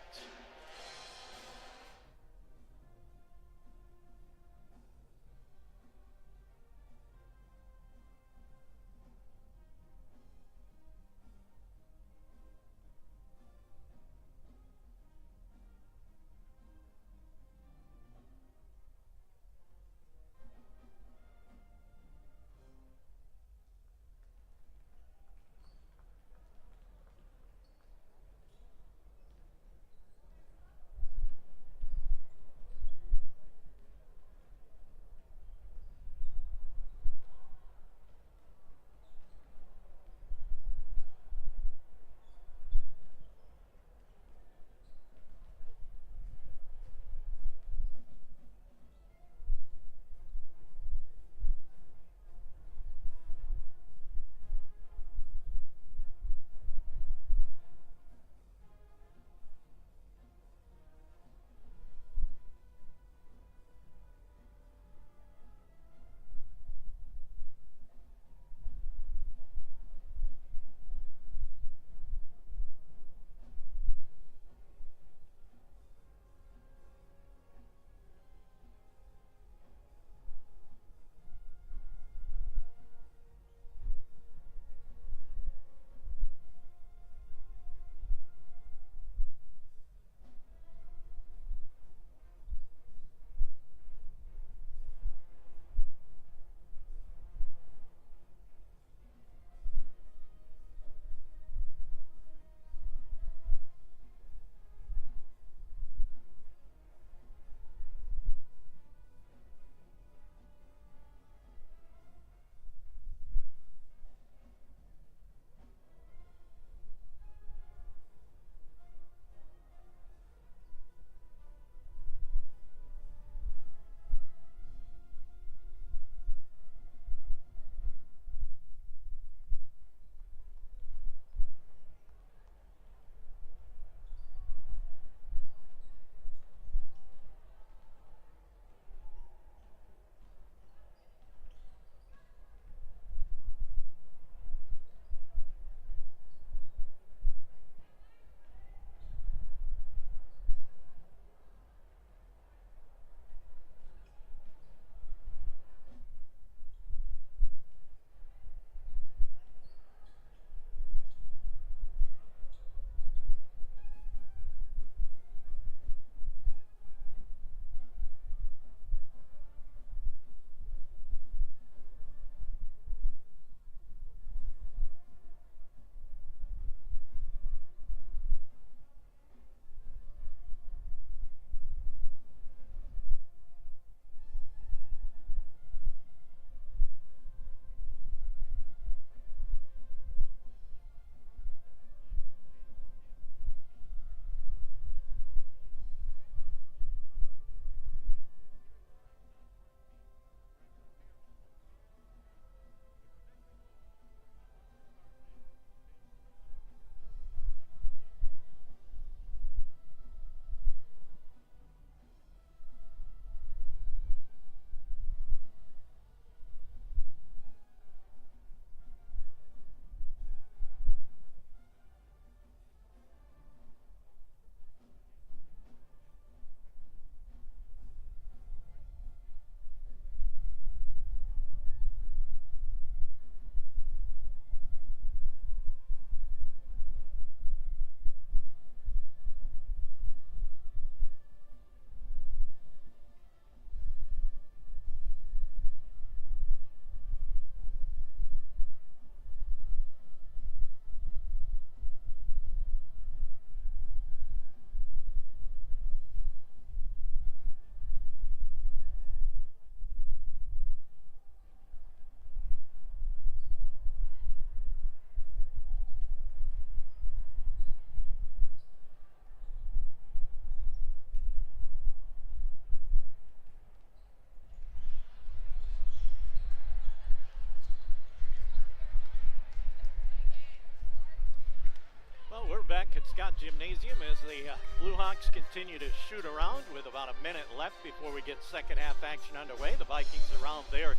Scott Gymnasium as the Blue Hawks continue to shoot around with about a minute left before we get second half action underway. The Vikings around their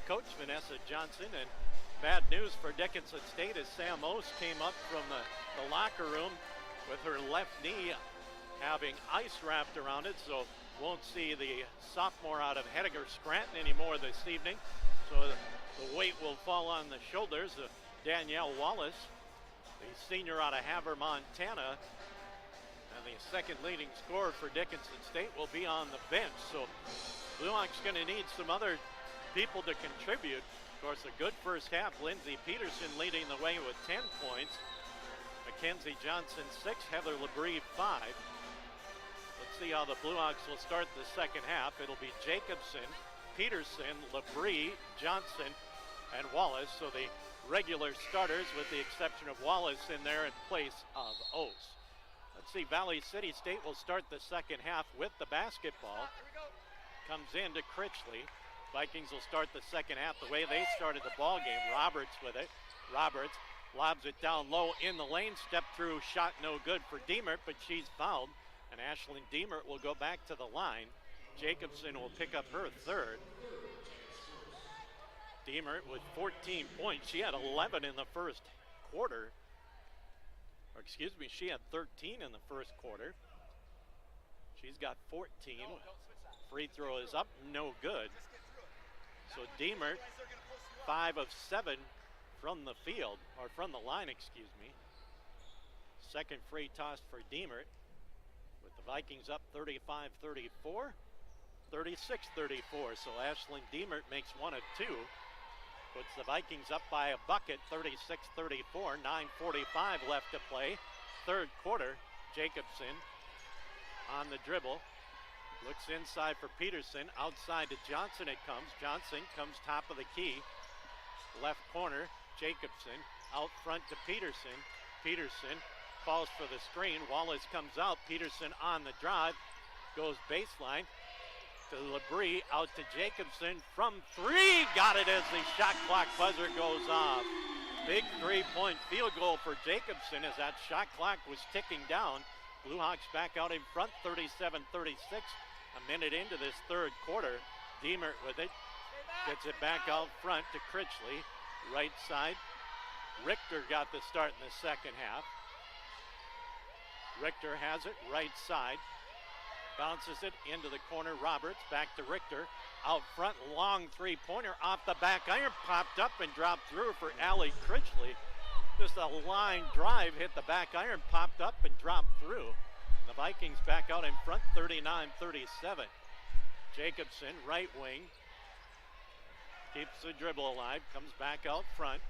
coach, Vanessa Johnson, and bad news for Dickinson State as Sam Ose came up from the locker room with her left knee having ice wrapped around it, so won't see the sophomore out of Heidegger Scranton anymore this evening. So the weight will fall on the shoulders of Danielle Wallace, the senior out of Havre, Montana, and the second leading scorer for Dickinson State will be on the bench. So Blue Hawks going to need some other people to contribute. Of course, a good first half. Lindsey Peterson leading the way with 10 points. Mackenzie Johnson 6, Heather Labrie 5. Let's see how the Blue Hawks will start the second half. It'll be Jacobson, Peterson, Labrie, Johnson, and Wallace. So the regular starters with the exception of Wallace in there in place of Ose. Let's see, Valley City State will start the second half with the basketball. Comes in to Critchley. Vikings will start the second half the way they started the ball game. Roberts with it. Roberts lobs it down low in the lane. Step through, shot no good for Diemert, but she's fouled. And Ashlyn Diemert will go back to the line. Jacobson will pick up her third. Diemert with 14 points. She had 11 in the first quarter. Or excuse me, she had 13 in the first quarter. She's got 14. Free throw is up, no good. So Diemert, 5 of 7 from the field, or from the line, excuse me. Second free toss for Diemert, with the Vikings up 35-34, 36-34. So Ashlyn Diemert makes one of two. Puts the Vikings up by a bucket, 36-34, 9:45 left to play. Third quarter, Jacobson on the dribble. Looks inside for Peterson, outside to Johnson it comes. Johnson comes top of the key. Left corner, Jacobson, out front to Peterson. Peterson falls for the screen. Wallace comes out, Peterson on the drive, goes baseline to Labrie, out to Jacobson from three. Got it as the shot clock buzzer goes off. Big three-point field goal for Jacobson as that shot clock was ticking down. Blue Hawks back out in front, 37-36. A minute into this third quarter. Diemert with it. Gets it back out front to Critchley. Right side. Richter got the start in the second half. Richter has it, right side. Bounces it into the corner. Roberts back to Richter. Out front, long three-pointer off the back iron. Popped up and dropped through for Allie Critchley. Just a line drive, hit the back iron, popped up and dropped through. The Vikings back out in front, 39-37. Jacobson, right wing. Keeps the dribble alive, comes back out front.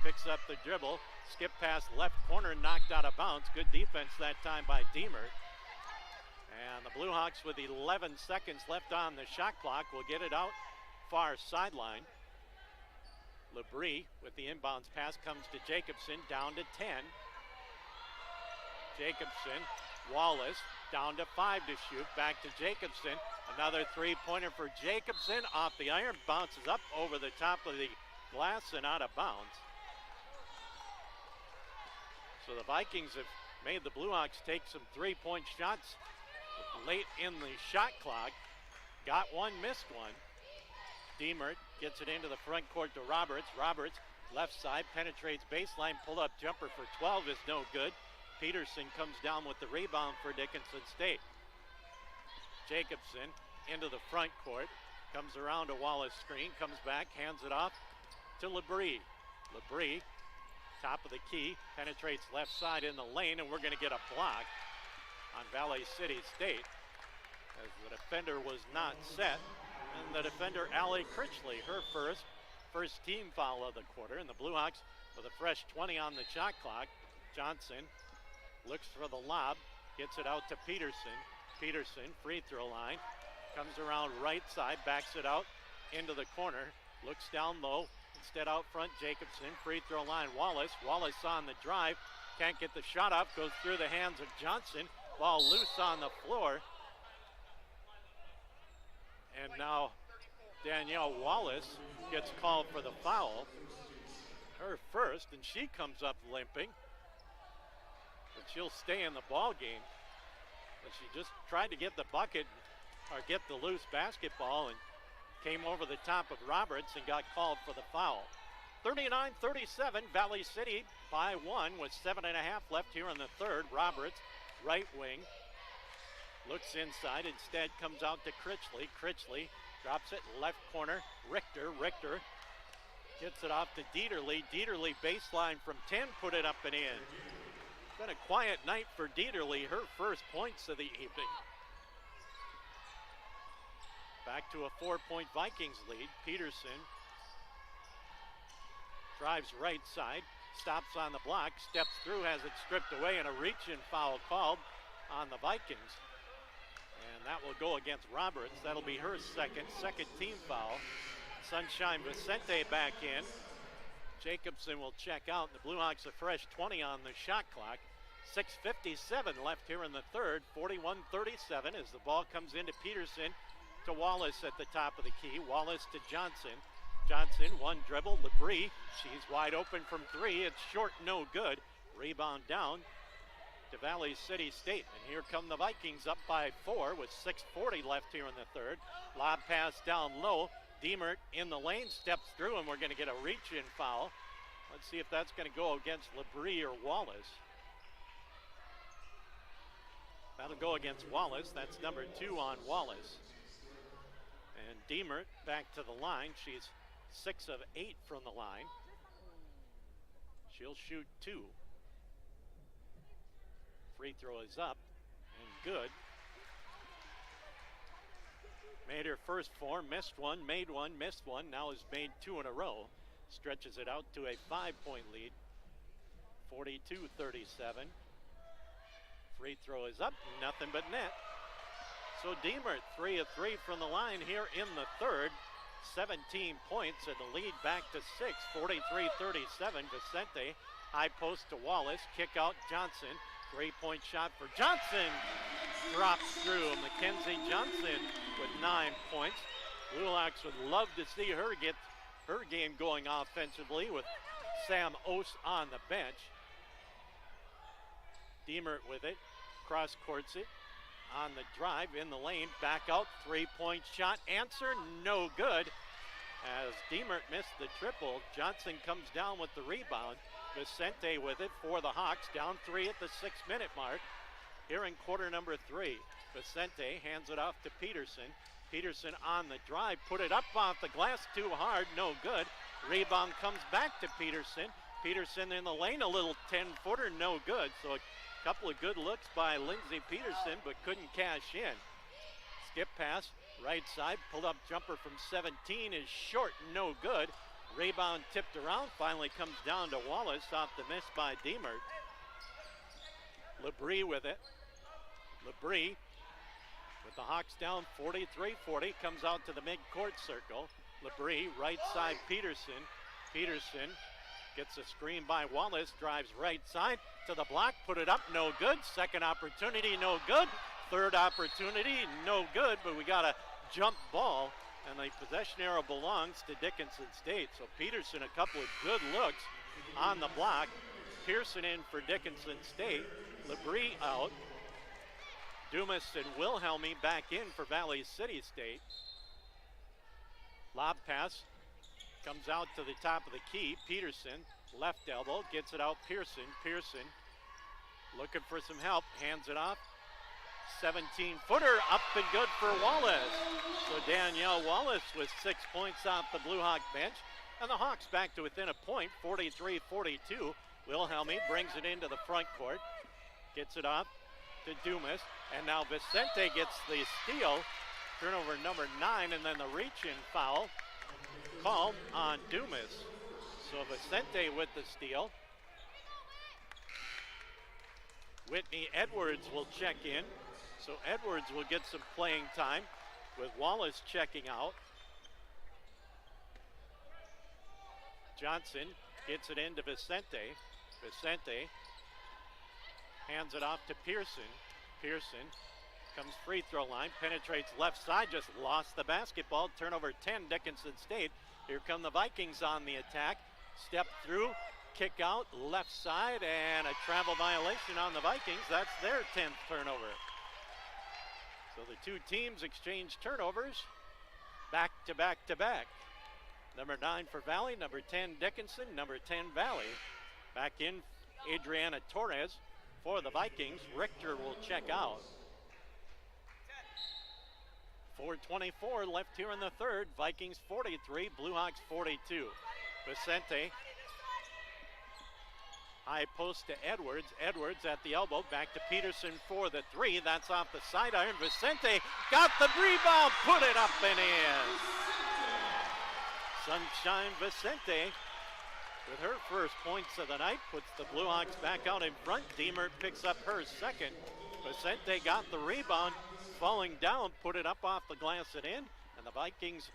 Picks up the dribble, skip past left corner, knocked out of bounds. Good defense that time by Diemert. And the Blue Hawks with 11 seconds left on the shot clock will get it out far sideline. Labrie with the inbounds pass comes to Jacobson, down to 10. Jacobson, Wallace, down to 5 to shoot, back to Jacobson. Another three-pointer for Jacobson, off the iron, bounces up over the top of the glass and out of bounds. So the Vikings have made the Blue Hawks take some three-point shots late in the shot clock. Got one, missed one. Diemert gets it into the front court to Roberts. Roberts, left side, penetrates baseline, pull-up jumper for 12 is no good. Peterson comes down with the rebound for Dickinson State. Jacobson into the front court, comes around to Wallace screen, comes back, hands it off to Labrie. Labrie, top of the key, penetrates left side in the lane, and we're going to get a block on Valley City State as the defender was not set. And the defender, Allie Critchley, her first team foul of the quarter, and the Blue Hawks with a fresh 20 on the shot clock. Johnson looks for the lob, gets it out to Peterson. Peterson, free throw line, comes around right side, backs it out into the corner, looks down low, instead out front, Jacobson, free throw line, Wallace on the drive, can't get the shot up, goes through the hands of Johnson, ball loose on the floor. And now Danielle Wallace gets called for the foul, her first, and she comes up limping. but she'll stay in the ball game. But she just tried to get the bucket or get the loose basketball and came over the top of Roberts and got called for the foul. 39-37, Valley City by 1 with 7.5 left here in the third. Roberts, right wing, looks inside, instead comes out to Critchley. Critchley drops it left corner. Richter gets it off to Dieterle. Dieterle baseline from 10, put it up and in. Been a quiet night for Dieterle, her first points of the evening. Back to a 4-point Vikings lead. Peterson drives right side, stops on the block, steps through, has it stripped away, and a reach-in foul called on the Vikings. And that will go against Roberts. That'll be her second team foul. Sunshine Vicente back in. Jacobson will check out. The Blue Hawks a fresh 20 on the shot clock. 6:57 left here in the third. 41-37 as the ball comes into Peterson to Wallace at the top of the key. Wallace to Johnson. Johnson, one dribble. Labrie, she's wide open from three. It's short, no good. Rebound down to Valley City State. And here come the Vikings up by 4 with 6:40 left here in the third. Lob pass down low. Diemert in the lane, steps through, and we're going to get a reach-in foul. Let's see if that's going to go against Labrie or Wallace. That'll go against Wallace. That's number 2 on Wallace. And Diemert back to the line. She's 6 of 8 from the line. She'll shoot 2. Free throw is up and good. Made her first 4, missed one, made one, missed one. Now has made 2 in a row. Stretches it out to a 5-point lead. 42-37. Free throw is up, nothing but net. So Diemert 3 of 3 from the line here in the third. 17 points and the lead back to 6. 43-37. Vicente, high post to Wallace. Kick out Johnson. 3-point shot for Johnson. Drops through. Mackenzie Johnson with 9 points. Blue Hawks would love to see her get her game going offensively with Sam Ose on the bench. Diemert with it. Cross courts it. On the drive in the lane. Back out. 3-point shot. Answer no good. As Diemert missed the triple, Johnson comes down with the rebound. Vicente with it for the Hawks. Down 3 at the 6-minute mark. Here in quarter number 3. Vicente hands it off to Peterson. Peterson on the drive. Put it up off the glass too hard. No good. Rebound comes back to Peterson. Peterson in the lane. A little 10-footer. No good. So a couple of good looks by Lindsey Peterson, but couldn't cash in. Skip pass. Right side. Pulled up jumper from 17 is short. No good. Rebound tipped around. Finally comes down to Wallace off the miss by Diemert. Labrie with it. Labrie with the Hawks down 43-40. Comes out to the mid-court circle. Labrie, right side Peterson. Peterson gets a screen by Wallace. Drives right side to the block. Put it up. No good. Second opportunity. No good. Third opportunity. No good. But we got a jump ball. And the possession arrow belongs to Dickinson State. So Peterson, a couple of good looks on the block. Pearson in for Dickinson State. Labrie out. Dumas and Wilhelmy back in for Valley City State. Lob pass comes out to the top of the key. Peterson, left elbow, gets it out. Pearson looking for some help. Hands it off. 17-footer up and good for Wallace. So Danielle Wallace with 6 points off the Blue Hawk bench. And the Hawks back to within a point, 43-42. Wilhelmy brings it into the front court. Gets it off to Dumas. And now Vicente gets the steal. Turnover number 9, and then the reach-in foul called on Dumas. So Vicente with the steal. Whitney Edwards will check in. So Edwards will get some playing time with Wallace checking out. Johnson gets it into Vicente. Vicente hands it off to Pearson. Pearson comes free throw line, penetrates left side, just lost the basketball. Turnover 10, Dickinson State. Here come the Vikings on the attack. Step through, kick out, left side, and a travel violation on the Vikings. That's their 10th turnover. So the two teams exchange turnovers back to back to back. Number 9 for Valley, number 10 Dickinson, number 10 Valley. Back in Adriana Torres for the Vikings. Richter will check out. 4:24 left here in the third. Vikings 43, Bluehawks 42. Vicente, high post to Edwards. Edwards at the elbow, back to Peterson for the three. That's off the sidearm. Vicente got the rebound, put it up and in. Sunshine Vicente with her first points of the night puts the Bluehawks back out in front. Deemert picks up her second. Vicente got the rebound, falling down, put it up off the glass and in, and the Vikings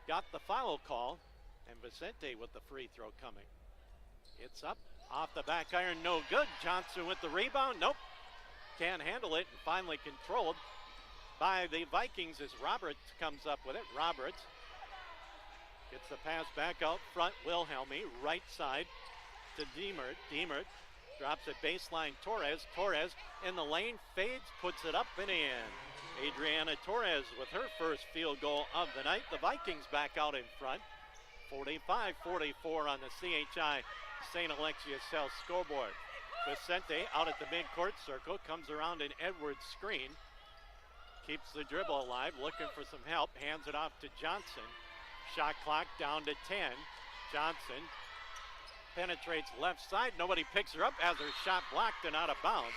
got the foul call, and Vicente with the free throw coming. It's up off the back iron, no good. Johnson with the rebound, nope, can't handle it, and finally controlled by the Vikings as Roberts comes up with it. Roberts gets the pass back out front. Wilhelmy, right side to Deemert. Deemert drops it baseline. Torres. Torres in the lane, fades, puts it up and in. Adriana Torres with her first field goal of the night. The Vikings back out in front. 45-44 on the CHI St. Alexius South scoreboard. Vicente out at the midcourt circle, comes around an Edwards screen. Keeps the dribble alive, looking for some help. Hands it off to Johnson. Shot clock down to 10. Johnson penetrates left side. Nobody picks her up as her shot blocked and out of bounds.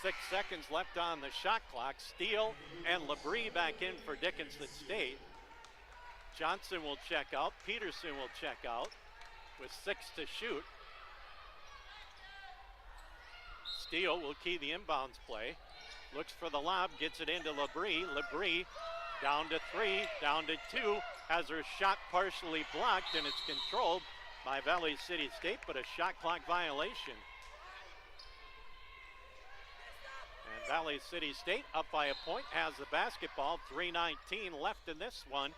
6 seconds left on the shot clock. Steele and Labrie back in for Dickinson State. Johnson will check out. Peterson will check out with 6 to shoot. Steele will key the inbounds play. Looks for the lob, gets it into Labrie. Labrie down to 3, down to 2, has her shot partially blocked, and it's controlled by Valley City State, but a shot clock violation. And Valley City State up by a point, has the basketball. 3:19 left in this one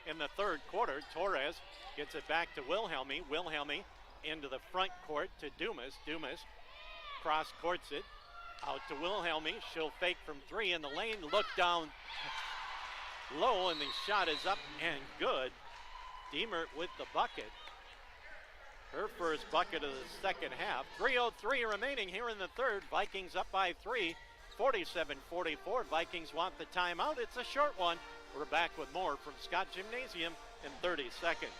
in the third quarter. Torres gets it back to Wilhelmy. Wilhelmy into the front court to Dumas. Dumas cross courts it out to Wilhelmy. She'll fake from 3 in the lane, look down low, and the shot is up and good. Deemert with the bucket. Her first bucket of the second half. 3:03 remaining here in the third. Vikings up by 3, 47-44. Vikings want the timeout. It's a short one. We're back with more from Scott Gymnasium in 30 seconds.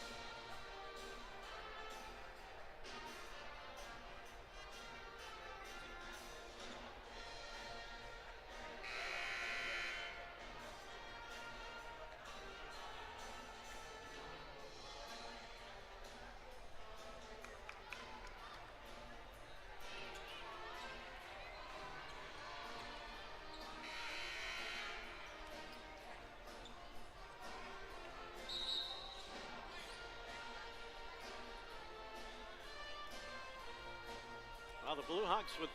Well, the Bluehawks with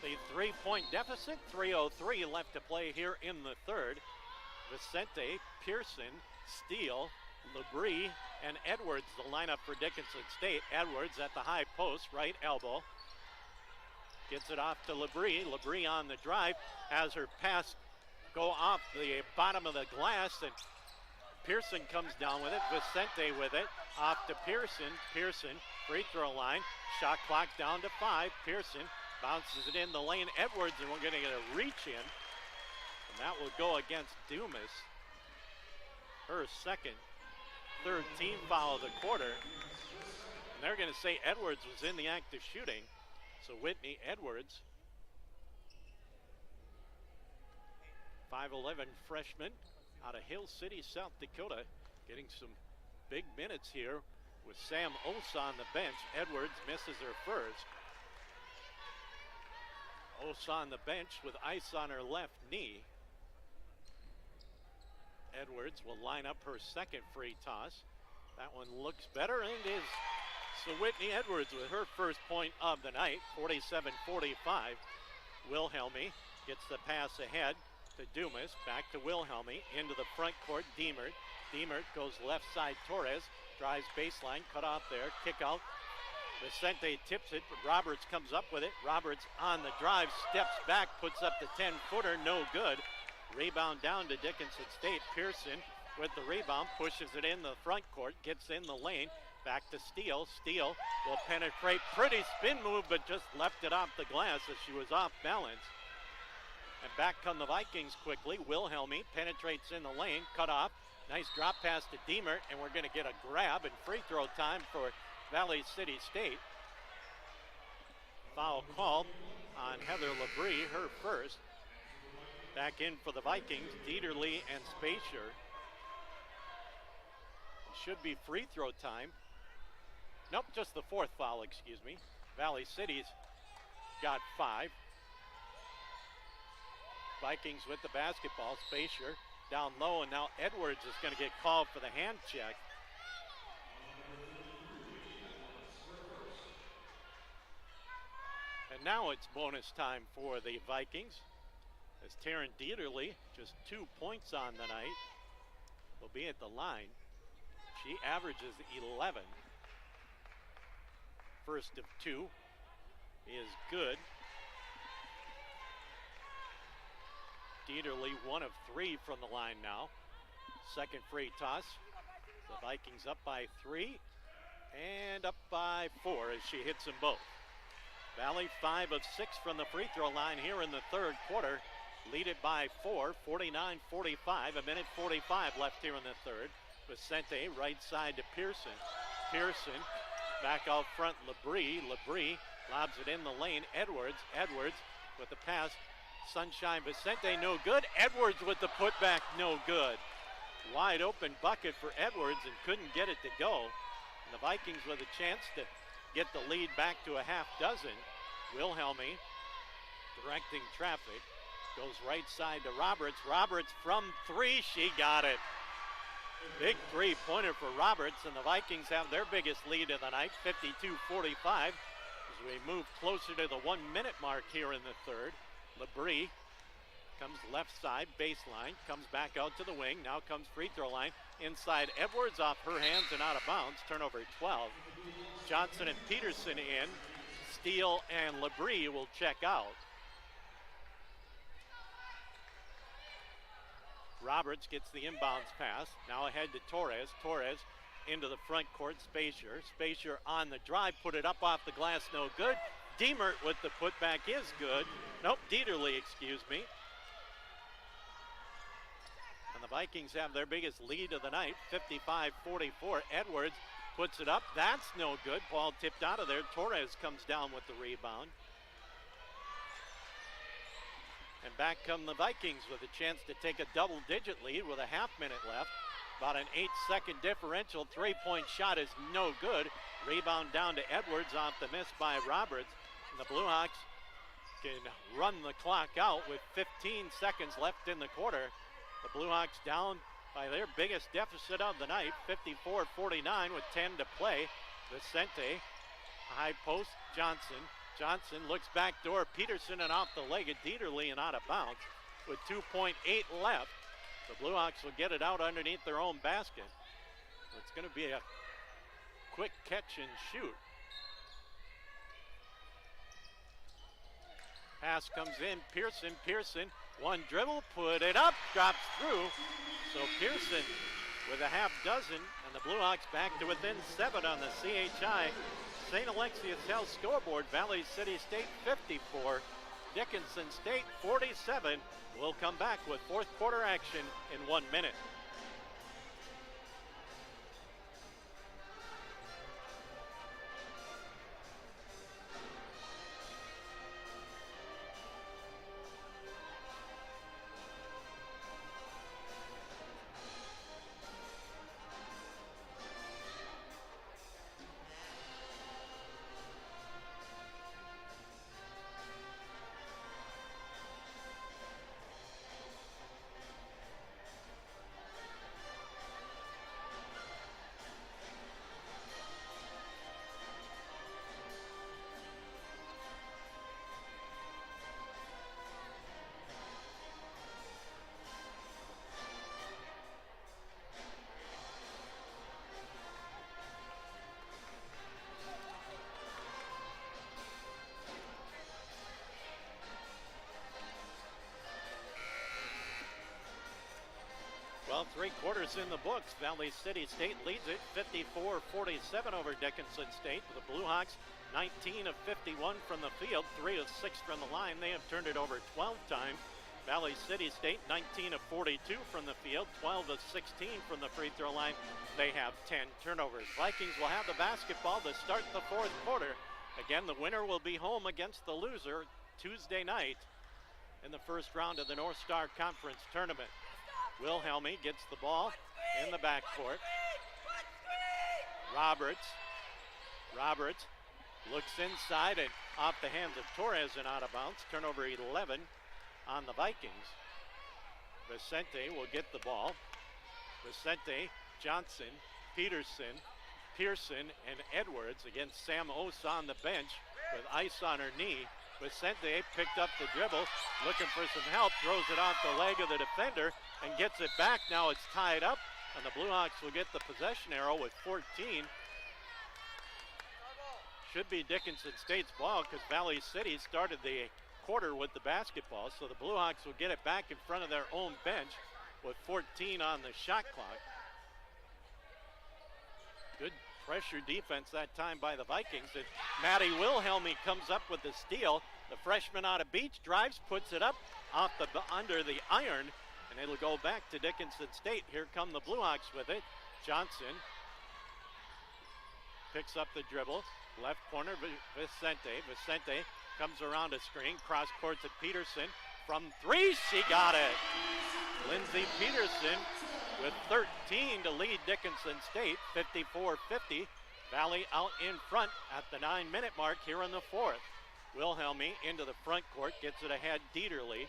the 3-point deficit, 3:03 left to play here in the third. Vicente, Pearson, Steele, Labrie, and Edwards, the lineup for Dickinson State. Edwards at the high post, right elbow. Gets it off to Labrie. Labrie on the drive, has her pass go off the bottom of the glass, and Pearson comes down with it. Vicente with it, off to Pearson. Pearson, free throw line. Shot clock down to 5. Pearson bounces it in the lane. Edwards, and we're going to get a reach in. And that will go against Dumas. Her third team foul of the quarter. And they're going to say Edwards was in the act of shooting. So Whitney Edwards, 5'11" freshman out of Hill City, South Dakota, getting some big minutes here with Sam Oss on the bench. Edwards misses her first. Oss on the bench with ice on her left knee. Edwards will line up her second free toss. That one looks better and is. So Whitney Edwards with her first point of the night, 47-45. Wilhelmy gets the pass ahead to Dumas, back to Wilhelmy, into the front court. Deemert goes left side. Torres drives baseline, cut off there, kick out. Vicente tips it, but Roberts comes up with it. Roberts on the drive, steps back, puts up the 10-footer, no good. Rebound down to Dickinson State. Pearson with the rebound, pushes it in the front court, gets in the lane, back to Steele. Steele will penetrate, pretty spin move, but just left it off the glass as she was off balance. And back come the Vikings quickly. Wilhelmy penetrates in the lane, cut off. Nice drop pass to Deemer, and we're going to get a grab and free throw time for Valley City State. Foul called on Heather Labrie, her first. Back in for the Vikings, Dieterle and Spacier. Should be free throw time. Nope, just the fourth foul, excuse me. Valley City's got 5. Vikings with the basketball. Spacier down low, and now Edwards is going to get called for the hand check. And now it's bonus time for the Vikings, as Taryn Dieterle, just 2 points on the night, will be at the line. She averages 11. First of 2 is good. Dieterle 1 of 3 from the line now. Second free toss. The Vikings up by 3 and up by 4 as she hits them both. Valley 5 of 6 from the free throw line here in the third quarter. Lead it by 4, 49-45, a minute 45 left here in the third. Vicente right side to Pearson. Pearson back out front, Labrie. Labrie lobs it in the lane. Edwards with the pass. Sunshine Vicente, no good. Edwards with the putback, no good. Wide open bucket for Edwards and couldn't get it to go. And the Vikings with a chance to get the lead back to a half dozen. Wilhelmy directing traffic. Goes right side to Roberts. Roberts from 3, she got it. Big three-pointer for Roberts, and the Vikings have their biggest lead of the night, 52-45, as we move closer to the 1 minute mark here in the third. Labrie comes left side, baseline, comes back out to the wing, now comes free throw line. Inside Edwards, off her hands and out of bounds, turnover 12. Johnson and Peterson in. Steele and Labrie will check out. Roberts gets the inbounds pass, now ahead to Torres. Torres into the front court, Spacier. Spacier on the drive, put it up off the glass, no good. Deemer with the putback is good. Nope, Dieterle, excuse me. And the Vikings have their biggest lead of the night, 55-44. Edwards puts it up, that's no good. Ball tipped out of there. Torres comes down with the rebound. And back come the Vikings with a chance to take a double-digit lead with a half minute left. About an 8-second differential. Three-point shot is no good. Rebound down to Edwards off the miss by Roberts. And the Blue Hawks can run the clock out with 15 seconds left in the quarter. The Blue Hawks down by their biggest deficit of the night, 54-49 with 10 to play. Vicente, high post, Johnson. Johnson looks back door, Peterson, and off the leg of Dieterle and out of bounds with 2.8 left. The Blue Hawks will get it out underneath their own basket. It's going to be a quick catch and shoot. Pass comes in, Pearson, one dribble, put it up, drops through. So Pearson with a half dozen, and the Blue Hawks back to within 7 on the CHI St. Alexius Health scoreboard. Valley City State 54, Dickinson State 47. We'll come back with fourth quarter action in 1 minute. 3 quarters in the books. Valley City State leads it 54-47 over Dickinson State. The Blue Hawks 19 of 51 from the field, 3 of 6 from the line. They have turned it over 12 times. Valley City State 19 of 42 from the field, 12 of 16 from the free throw line. They have 10 turnovers. Vikings will have the basketball to start the 4th quarter. Again, the winner will be home against the loser Tuesday night in the first round of the North Star Conference Tournament. Wilhelmy gets the ball in the backcourt. Roberts looks inside and off the hands of Torres and out of bounds. Turnover 11 on the Vikings. Vicente will get the ball. Vicente, Johnson, Peterson, Pearson, and Edwards against Sam Oss on the bench with ice on her knee. Vicente picked up the dribble, looking for some help, throws it off the leg of the defender and gets it back. Now it's tied up, and the Blue Hawks will get the possession arrow with 14. Should be Dickinson State's ball because Valley City started the quarter with the basketball, so the Blue Hawks will get it back in front of their own bench with 14 on the shot clock. Good pressure defense that time by the Vikings, and Maddie Wilhelmy comes up with the steal. The freshman out of Beach drives, puts it up off the under the iron, and it'll go back to Dickinson State. Here come the Blue Hawks with it. Johnson picks up the dribble, left corner, Vicente comes around a screen, cross courts at Peterson. From 3, she got it. Lindsay Peterson with 13 to lead Dickinson State, 54-50. Valley out in front at the 9-minute mark here in the 4th. Wilhelmy into the front court, gets it ahead Dieterle.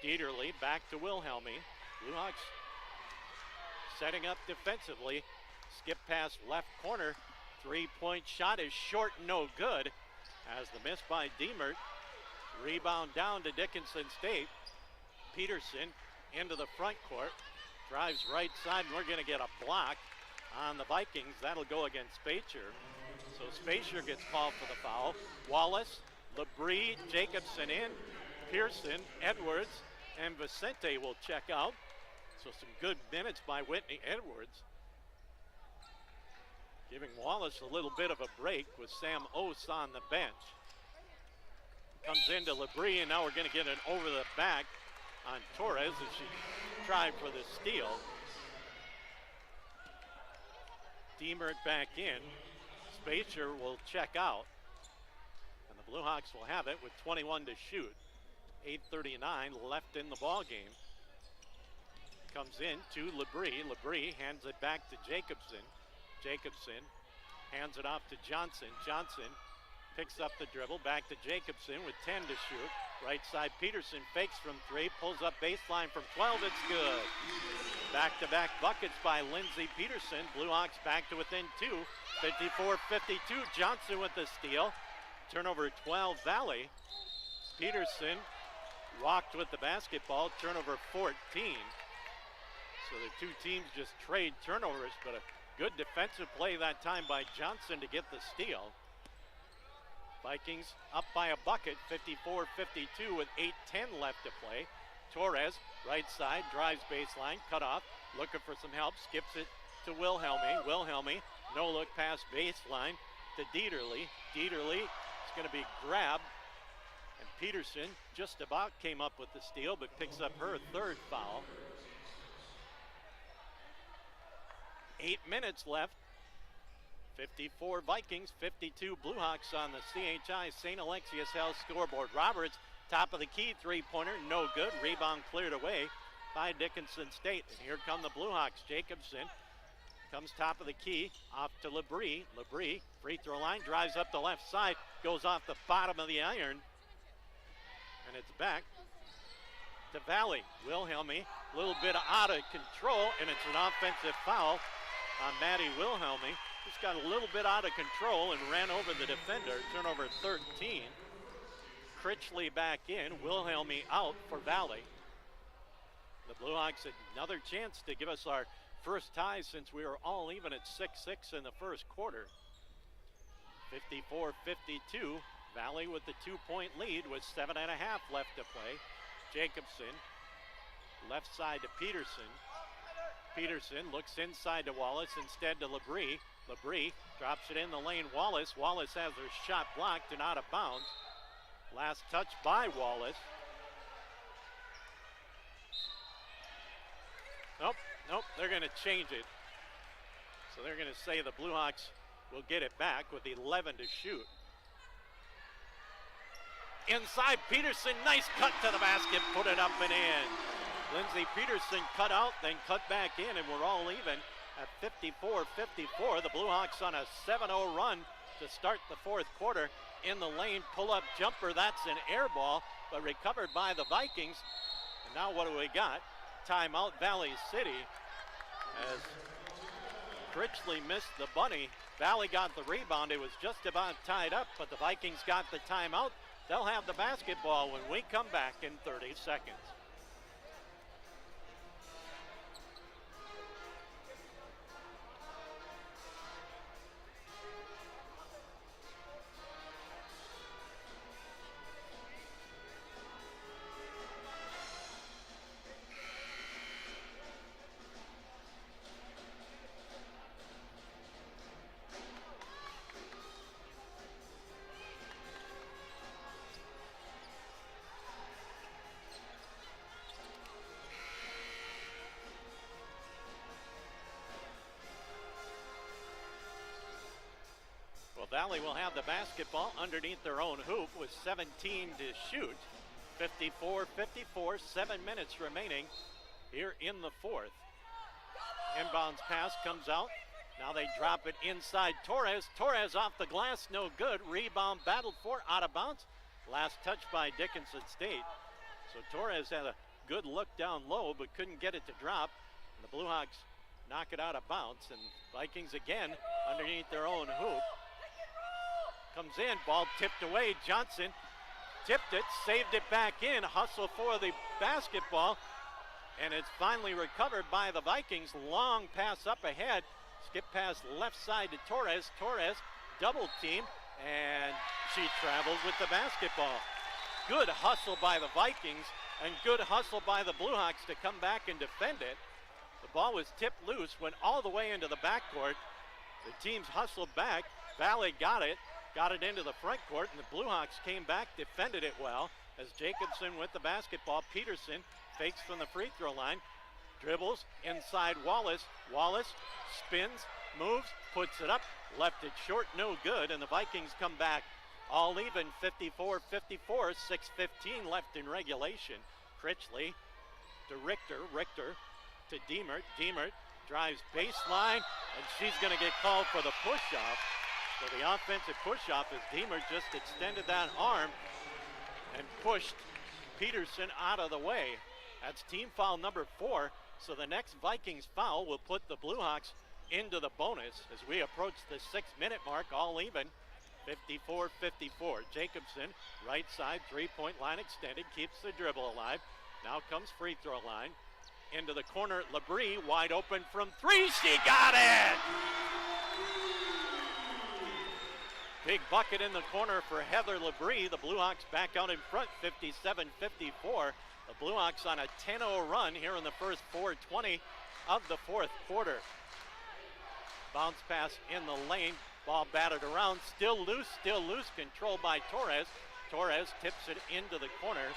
Dieterle back to Wilhelmy. Blue Hawks setting up defensively. Skip pass left corner. 3-point shot is short, no good. As the miss by Diemert. Rebound down to Dickinson State. Peterson into the front court. Drives right side, and we're going to get a block on the Vikings. That'll go against Spacer. So Spacer gets called for the foul. Wallace, Labrie, Jacobson in. Pearson, Edwards, and Vicente will check out. So some good minutes by Whitney Edwards. Giving Wallace a little bit of a break with Sam Oss on the bench. Comes into Labrie, and now we're going to get an over the back on Torres as she tried for the steal. Diemert back in. Spacer will check out. And the Blue Hawks will have it with 21 to shoot. 8:39 left in the ball game. Comes in to Labrie. Labrie hands it back to Jacobson. Jacobson hands it off to Johnson. Johnson picks up the dribble, back to Jacobson with 10 to shoot. Right side, Peterson fakes from 3, pulls up baseline from 12, it's good. Back-to-back buckets by Lindsay Peterson. Blue Hawks back to within 2, 54-52. Johnson with the steal. Turnover 12, Valley. Peterson walked with the basketball, turnover 14. So the two teams just trade turnovers, but a good defensive play that time by Johnson to get the steal. Vikings up by a bucket, 54-52 with 8:10 left to play. Torres, right side, drives baseline, cut off, looking for some help, skips it to Wilhelmy. Wilhelmy, no look pass baseline to Dieterle. Dieterle is going to be grabbed, and Peterson just about came up with the steal, but picks up her 3rd foul. 8 minutes left. 54 Vikings, 52 Blue Hawks on the CHI St. Alexius Health scoreboard. Roberts, top of the key, 3-pointer, no good. Rebound cleared away by Dickinson State. And here come the Blue Hawks. Jacobson comes top of the key, off to Labrie. Labrie, free throw line, drives up the left side, goes off the bottom of the iron. And it's back to Valley. Wilhelmy, a little bit out of control, and it's an offensive foul on Maddie Wilhelmy. Just got a little bit out of control and ran over the defender. Turnover 13. Critchley back in. Wilhelmy out for Valley. The Blue Hawks had another chance to give us our first tie since we were all even at 6-6 in the first quarter. 54-52. Valley with the 2-point lead with 7.5 left to play. Jacobson, left side to Peterson. Peterson looks inside to Wallace, instead to Labrie. Labrie drops it in the lane. Wallace has her shot blocked and out of bounds. Last touch by Wallace. Nope, they're going to change it. So they're going to say the Blue Hawks will get it back with 11 to shoot. Inside Peterson, nice cut to the basket, put it up and in. Lindsay Peterson cut out, then cut back in, and we're all even at 54-54. The Blue Hawks on a 7-0 run to start the fourth quarter. In the lane, pull-up jumper, that's an air ball, but recovered by the Vikings. And now what do we got? Timeout, Valley City, as Critchley missed the bunny. Valley got the rebound. It was just about tied up, but the Vikings got the timeout. They'll have the basketball when we come back in 30 seconds. Valley will have the basketball underneath their own hoop with 17 to shoot. 54-54, 7 minutes remaining here in the fourth. Inbounds pass comes out. Now they drop it inside Torres. Torres off the glass, no good. Rebound battled for, out of bounds. Last touch by Dickinson State. So Torres had a good look down low, but couldn't get it to drop. And the Blue Hawks knock it out of bounds. And Vikings again underneath their own hoop. Comes in, ball tipped away. Johnson tipped it, saved it back in. Hustle for the basketball. And it's finally recovered by the Vikings. Long pass up ahead. Skip pass left side to Torres. Torres double team, and she travels with the basketball. Good hustle by the Vikings and good hustle by the Blue Hawks to come back and defend it. The ball was tipped loose, went all the way into the backcourt. The teams hustled back. Valley got it into the front court, and the Blue Hawks came back, defended it well as Jacobson with the basketball. Peterson fakes from the free throw line, dribbles inside Wallace. Wallace spins, moves, puts it up, left it short, no good, and the Vikings come back all even, 54-54, 6:15 left in regulation. Critchley to Richter, Richter to Diemert. Diemert drives baseline, and she's going to get called for the push-off. So the offensive push-off as Diemert just extended that arm and pushed Peterson out of the way. That's team foul number 4. So the next Vikings foul will put the Blue Hawks into the bonus as we approach the 6-minute mark, all even, 54-54. Jacobson, right side, three-point line extended, keeps the dribble alive. Now comes free throw line. Into the corner, Labrie, wide open from 3, she got it! Big bucket in the corner for Heather Labrie. The Blue Hawks back out in front, 57-54. The Blue Hawks on a 10-0 run here in the first 4:20 of the fourth quarter. Bounce pass in the lane, ball batted around, still loose, controlled by Torres. Torres tips it into the corner.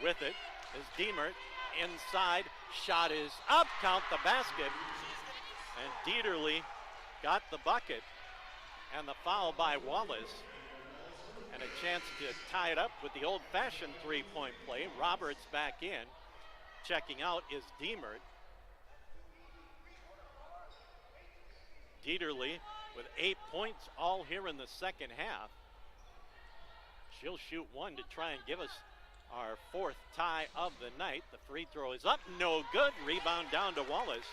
With it is Diemert, inside, shot is up, count the basket. And Dieterle got the bucket. And the foul by Wallace. And a chance to tie it up with the old-fashioned three-point play. Roberts back in. Checking out is Diemert. Dieterle with 8 points all here in the second half. She'll shoot one to try and give us our fourth tie of the night. The free throw is up, no good. Rebound down to Wallace.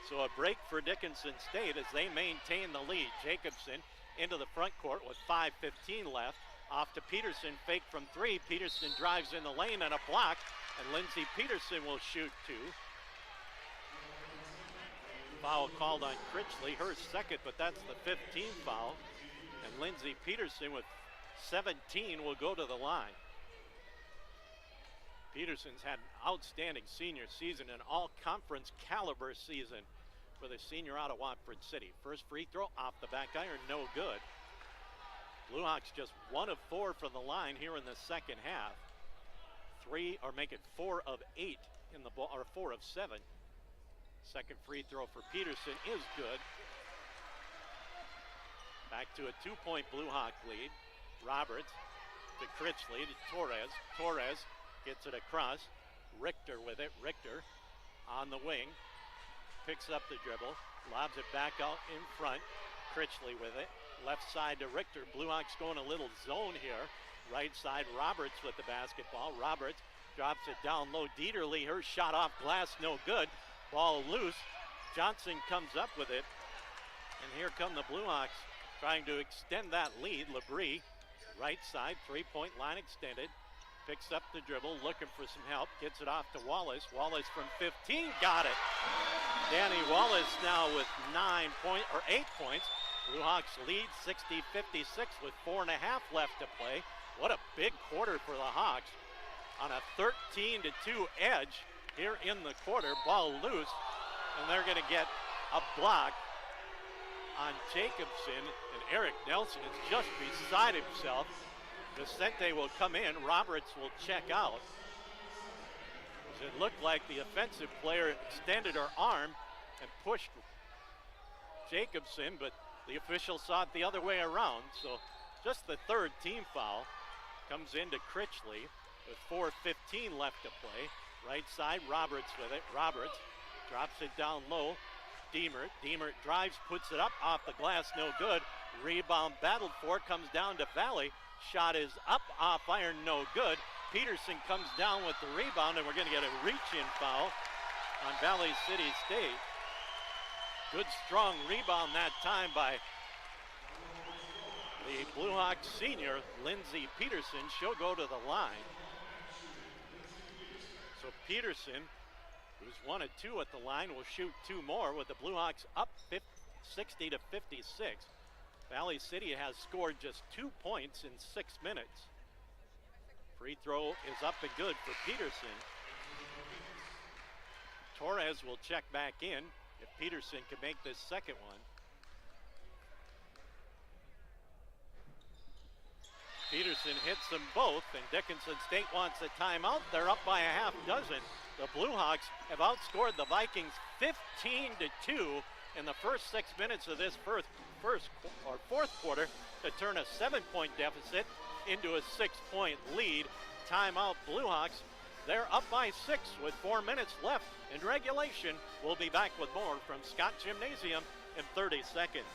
So a break for Dickinson State as they maintain the lead. Jacobson into the front court with 5:15 left. Off to Peterson, fake from 3. Peterson drives in the lane and a block, and Lindsay Peterson will shoot 2. Foul called on Critchley, her second, but that's the 15th foul. And Lindsay Peterson with 17 will go to the line. Peterson's had an outstanding senior season, an all-conference caliber season for the senior out of Watford City. First free throw off the back iron, no good. Blue Hawks just 1 of 4 from the line here in the second half. 4 of 8 in the ball, or 4 of 7. Second free throw for Peterson is good. Back to a 2-point Blue Hawk lead. Roberts to Critchley to Torres. Torres gets it across. Richter with it. Richter on the wing. Picks up the dribble. Lobs it back out in front. Critchley with it. Left side to Richter. Blue Hawks going a little zone here. Right side, Roberts with the basketball. Roberts drops it down low. Dieterle, her shot off glass, no good. Ball loose. Johnson comes up with it. And here come the Blue Hawks trying to extend that lead. Labrie, right side, three-point line extended. Picks up the dribble, looking for some help. Gets it off to Wallace. Wallace from 15, got it. Danny Wallace now with 8 points. Blue Hawks lead 60-56 with 4.5 left to play. What a big quarter for the Hawks on a 13-2 edge here in the quarter. Ball loose, and they're going to get a block on Jacobson, and Eric Nelson is just beside himself. Vicente will come in. Roberts will check out. It looked like the offensive player extended her arm and pushed Jacobson, but the official saw it the other way around. So just the third team foul. Comes into Critchley with 4:15 left to play. Right side, Roberts with it. Roberts drops it down low. Diemert drives, puts it up off the glass, no good. Rebound battled for, comes down to Valley. Shot is up off iron, no good. Peterson comes down with the rebound, and we're going to get a reach-in foul on Valley City State. Good strong rebound that time by the Blue Hawks senior, Lindsey Peterson. She'll go to the line. So Peterson, who's 1 of 2 at the line, will shoot 2 more with the Blue Hawks up 60-56. Valley City has scored just 2 points in 6 minutes. Free throw is up and good for Peterson. Torres will check back in if Peterson can make this second one. Peterson hits them both, and Dickinson State wants a timeout. They're up by a half dozen. The Blue Hawks have outscored the Vikings 15-2 in the first 6 minutes of this fourth quarter to turn a 7-point deficit into a 6-point lead. Timeout Blue Hawks. They're up by 6 with 4 minutes left in regulation. We'll be back with more from Scott Gymnasium in 30 seconds.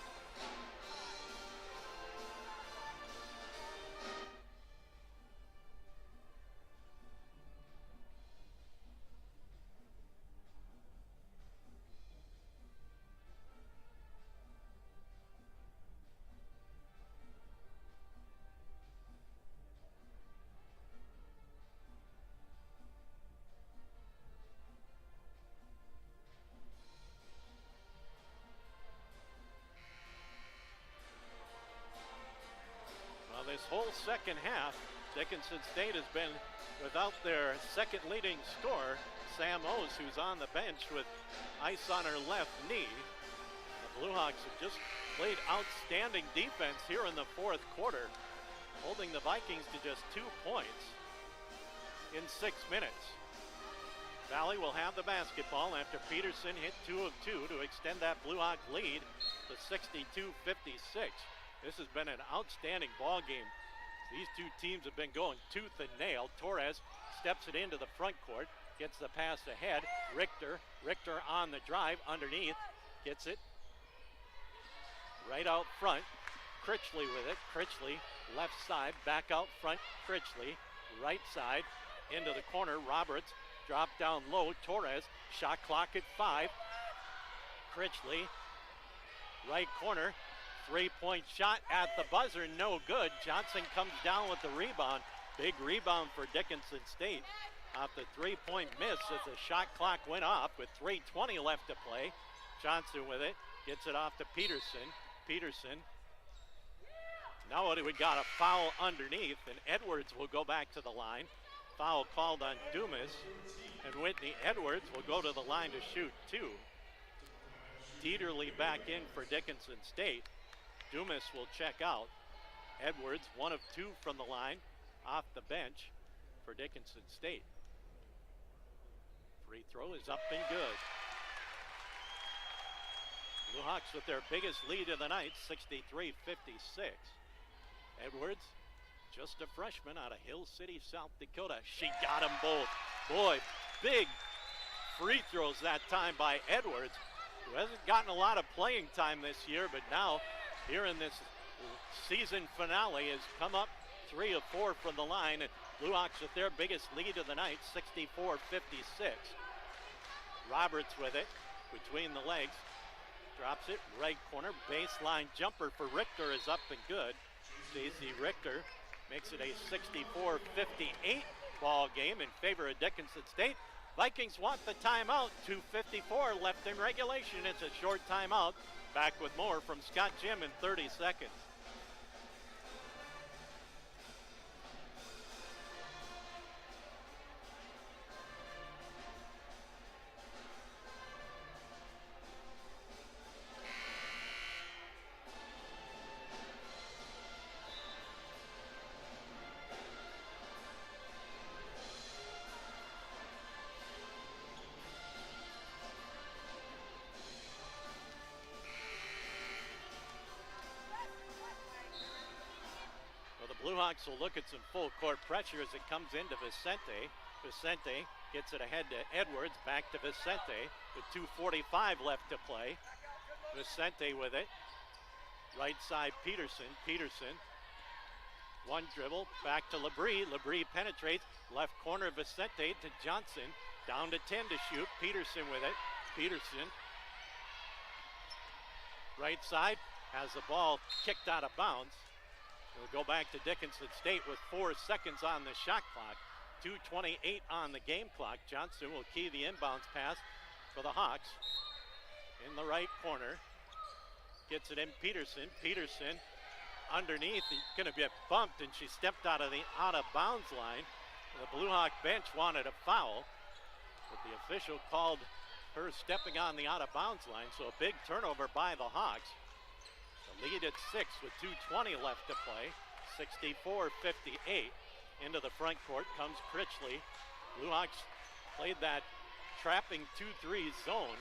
This whole second half, Dickinson State has been without their second leading scorer, Sam Owes, who's on the bench with ice on her left knee. The Blue Hawks have just played outstanding defense here in the fourth quarter, holding the Vikings to just 2 points in 6 minutes. Valley will have the basketball after Peterson hit 2 of 2 to extend that Blue Hawk lead to 62-56. This has been an outstanding ball game. These two teams have been going tooth and nail. Torres steps it into the front court, gets the pass ahead. Richter on the drive underneath, gets it right out front. Critchley with it. Critchley left side, back out front. Critchley right side into the corner. Roberts drop down low. Torres, shot clock at 5. Critchley right corner. 3-point shot at the buzzer, no good. Johnson comes down with the rebound. Big rebound for Dickinson State off the 3-point miss as the shot clock went off with 3:20 left to play. Johnson with it, gets it off to Peterson. Peterson. Now what do we got? A foul underneath, and Edwards will go back to the line. Foul called on Dumas, and Whitney Edwards will go to the line to shoot 2. Dieterle back in for Dickinson State. Dumas will check out. Edwards, 1 of 2 from the line, off the bench for Dickinson State. Free throw is up and good. Blue Hawks with their biggest lead of the night, 63-56. Edwards, just a freshman out of Hill City, South Dakota. She got them both. Boy, big free throws that time by Edwards, who hasn't gotten a lot of playing time this year, but now here in this season finale has come up 3 of 4 from the line, and Blue Hawks with their biggest lead of the night, 64-56. Roberts with it, between the legs, drops it, right corner, baseline jumper for Richter is up and good. J.C. Richter makes it a 64-58 ball game in favor of Dickinson State. Vikings want the timeout, 2:54 left in regulation. It's a short timeout. Back with more from Scott Jim in 30 seconds. Blue Hawks will look at some full court pressure as it comes into Vicente. Vicente gets it ahead to Edwards, back to Vicente with 2:45 left to play. Vicente with it. Right side Peterson. Peterson. One dribble, back to Labrie. Labrie penetrates. Left corner Vicente to Johnson. Down to 10 to shoot. Peterson with it. Peterson. Right side has the ball kicked out of bounds. We'll go back to Dickinson State with 4 seconds on the shot clock. 2:28 on the game clock. Johnson will key the inbounds pass for the Hawks. In the right corner. Gets it in Peterson. Peterson underneath. He's going to get bumped, and she stepped out of the out-of-bounds line. The Blue Hawk bench wanted a foul, but the official called her stepping on the out-of-bounds line, so a big turnover by the Hawks. Lead at 6 with 2:20 left to play. 64-58. Into the front court comes Critchley. Blue Hawks played that trapping 2-3 zone.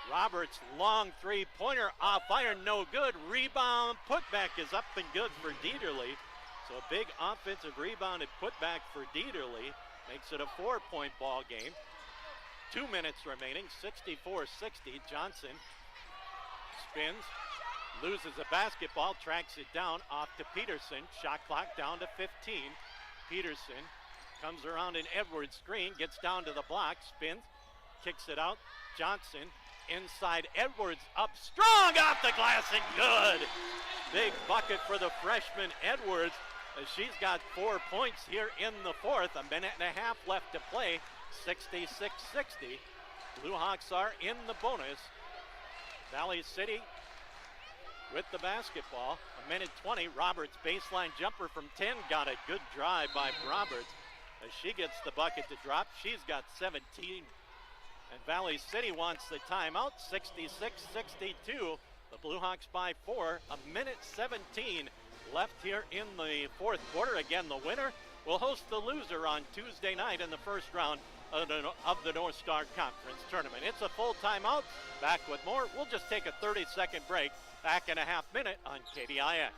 Roberts, long three-pointer off iron, no good. Rebound, putback is up and good for Dieterle. So a big offensive rebound and putback for Dieterle makes it a 4-point ball game. 2 minutes remaining, 64-60. Johnson spins. Loses a basketball, tracks it down off to Peterson. Shot clock down to 15. Peterson comes around an Edwards screen, gets down to the block, spins, kicks it out. Johnson inside Edwards, up strong off the glass and good. Big bucket for the freshman Edwards as she's got 4 points here in the fourth. A minute and a half left to play, 66-60. Blue Hawks are in the bonus. Valley City with the basketball. A minute 20. Roberts baseline jumper from 10. Got a good drive by Roberts as she gets the bucket to drop. She's got 17. And Valley City wants the timeout. 66-62. The Blue Hawks by 4. A minute 17 left here in the fourth quarter. Again, the winner will host the loser on Tuesday night in the first round of the North Star Conference Tournament. It's a full timeout. Back with more. We'll just take a 30-second break. Back in a half minute on KDIX.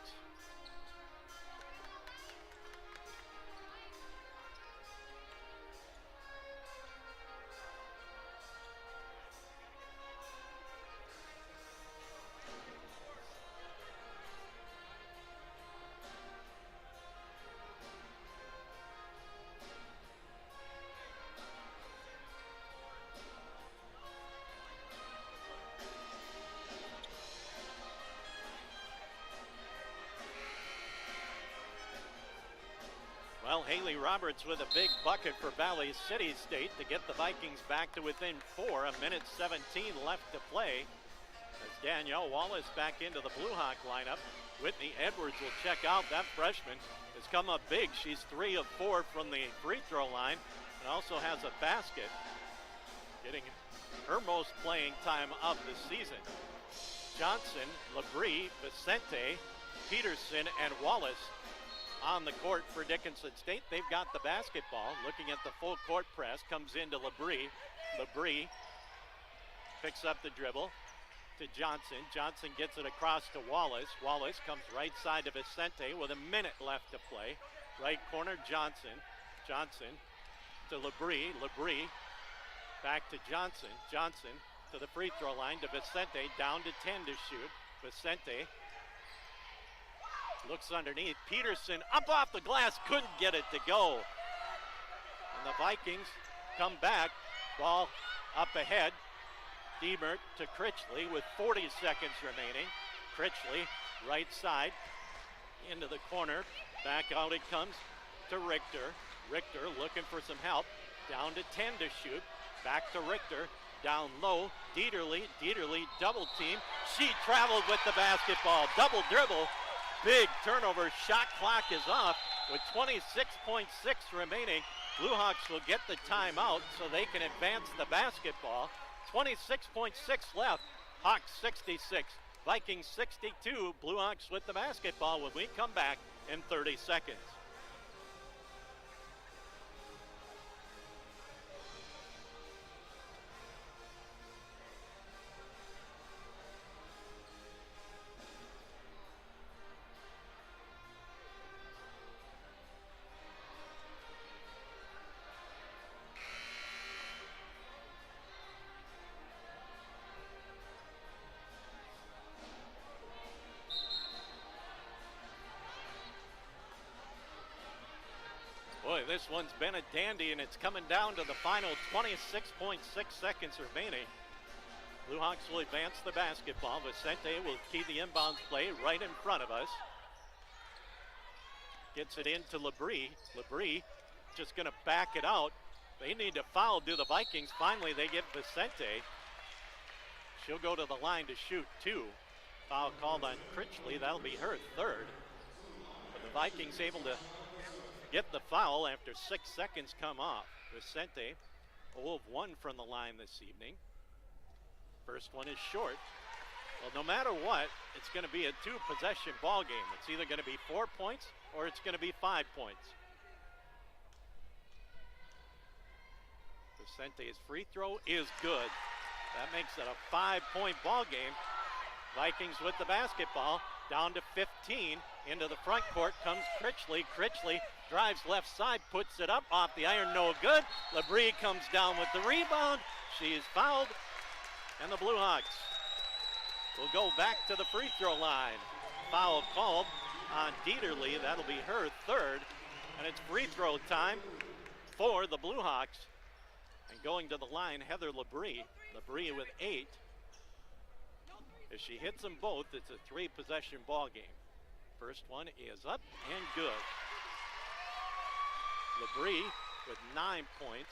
Well, Haley Roberts with a big bucket for Valley City State to get the Vikings back to within 4. A minute 17 left to play as Danielle Wallace back into the Blue Hawk lineup. Whitney Edwards will check out. That freshman has come up big. She's 3 of 4 from the free throw line and also has a basket, getting her most playing time of the season. Johnson, Labrie, Vicente, Peterson, and Wallace on the court for Dickinson State. They've got the basketball. Looking at the full court press, comes into Labrie. Labrie picks up the dribble to Johnson. Johnson gets it across to Wallace. Wallace comes right side to Vicente with a minute left to play. Right corner, Johnson. Johnson to Labrie. Labrie back to Johnson. Johnson to the free throw line to Vicente. Down to 10 to shoot. Vicente looks underneath. Peterson up off the glass. Couldn't get it to go. And the Vikings come back. Ball up ahead. Diemert to Critchley with 40 seconds remaining. Critchley, right side, into the corner. Back out it comes to Richter. Richter looking for some help. Down to 10 to shoot. Back to Richter. Down low. Dieterle. Dieterle double team. She traveled with the basketball. Double dribble. Big turnover. Shot clock is off with 26.6 remaining. Blue Hawks will get the timeout so they can advance the basketball. 26.6 left. Hawks 66. Vikings 62. Blue Hawks with the basketball when we come back in 30 seconds. Boy, this one's been a dandy, and it's coming down to the final 26.6 seconds remaining. Blue Hawks will advance the basketball. Vicente will key the inbounds play right in front of us. Gets it into Labrie. Labrie just going to back it out. They need to foul, do the Vikings. Finally, they get Vicente. She'll go to the line to shoot 2. Foul called on Critchley. That'll be her third. But the Vikings able to get the foul after 6 seconds come off. Vicente 0 of 1 from the line this evening. First one is short. Well, no matter what, it's going to be a 2-possession ball game. It's either going to be 4 points or it's going to be 5 points. Vicente's free throw is good. That makes it a 5-point ball game. Vikings with the basketball. Down to 15. Into the front court comes Critchley. Critchley drives left side, puts it up off the iron, no good. Labrie comes down with the rebound. She's fouled, and the Blue Hawks will go back to the free throw line. Foul called on Dieterle. That'll be her third, and it's free throw time for the Blue Hawks. And going to the line, Heather Labrie. Labrie with 8. If she hits them both, it's a 3-possession ball game. First one is up and good. Labrie with 9 points.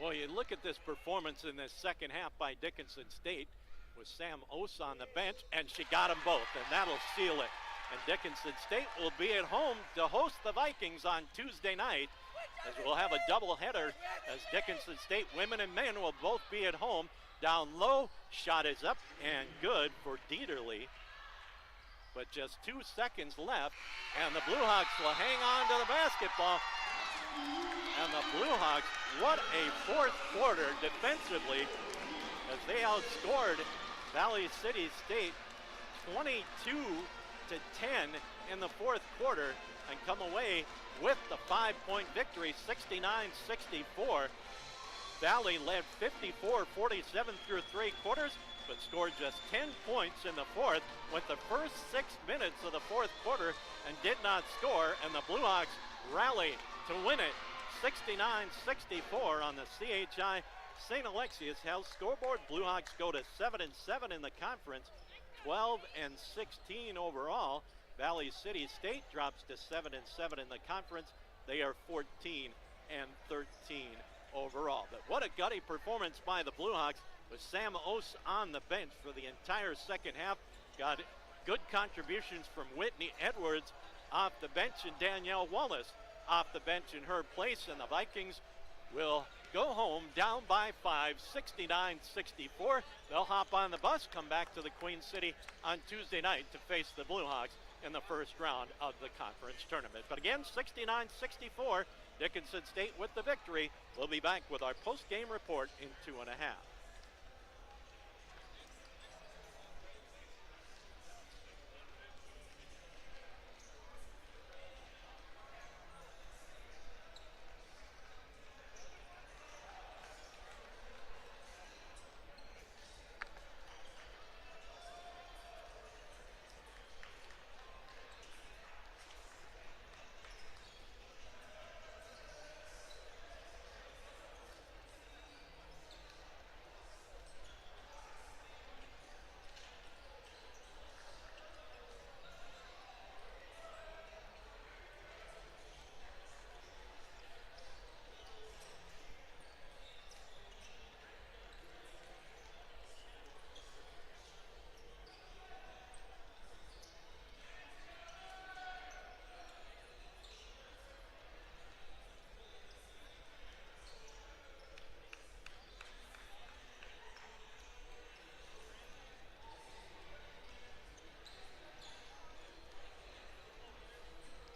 Well, you look at this performance in this second half by Dickinson State with Sam Ose on the bench, and she got them both, and that'll seal it. And Dickinson State will be at home to host the Vikings on Tuesday night, as we'll have a doubleheader as Dickinson State women and men will both be at home. Down low, shot is up and good for Dieterle. But just 2 seconds left, and the Blue Hawks will hang on to the basketball. And the Blue Hawks, what a fourth quarter defensively, as they outscored Valley City State 22-10 in the fourth quarter and come away with the 5-point victory, 69-64. Valley led 54-47 through 3 quarters, but scored just 10 points in the fourth with the first 6 minutes of the fourth quarter and did not score, and the Blue Hawks rally to win it 69-64 on the CHI St. Alexius Health scoreboard. Blue Hawks go to 7-7 in the conference, 12-16 overall. Valley City State drops to 7-7 in the conference. They are 14-13 overall. But what a gutty performance by the Blue Hawks. with Sam Ose on the bench for the entire second half. Got good contributions from Whitney Edwards off the bench and Danielle Wallace off the bench in her place, and the Vikings will go home down by 5, 69-64. They'll hop on the bus, come back to the Queen City on Tuesday night to face the Blue Hawks in the first round of the conference tournament. But again, 69-64, Dickinson State with the victory. We'll be back with our post-game report in 2.5.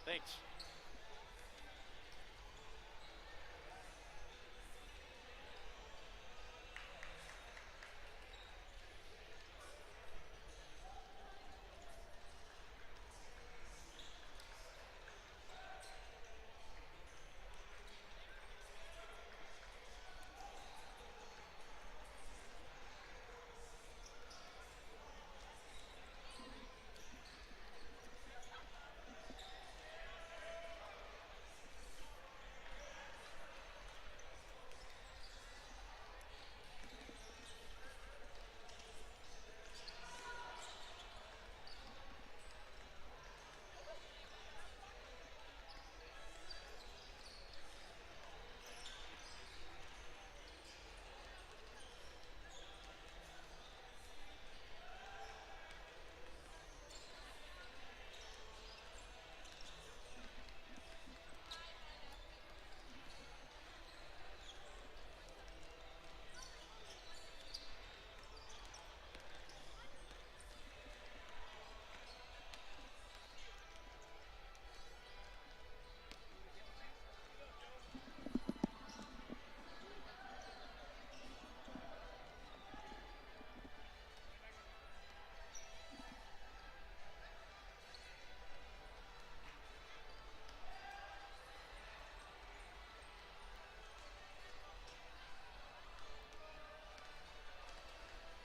Thanks.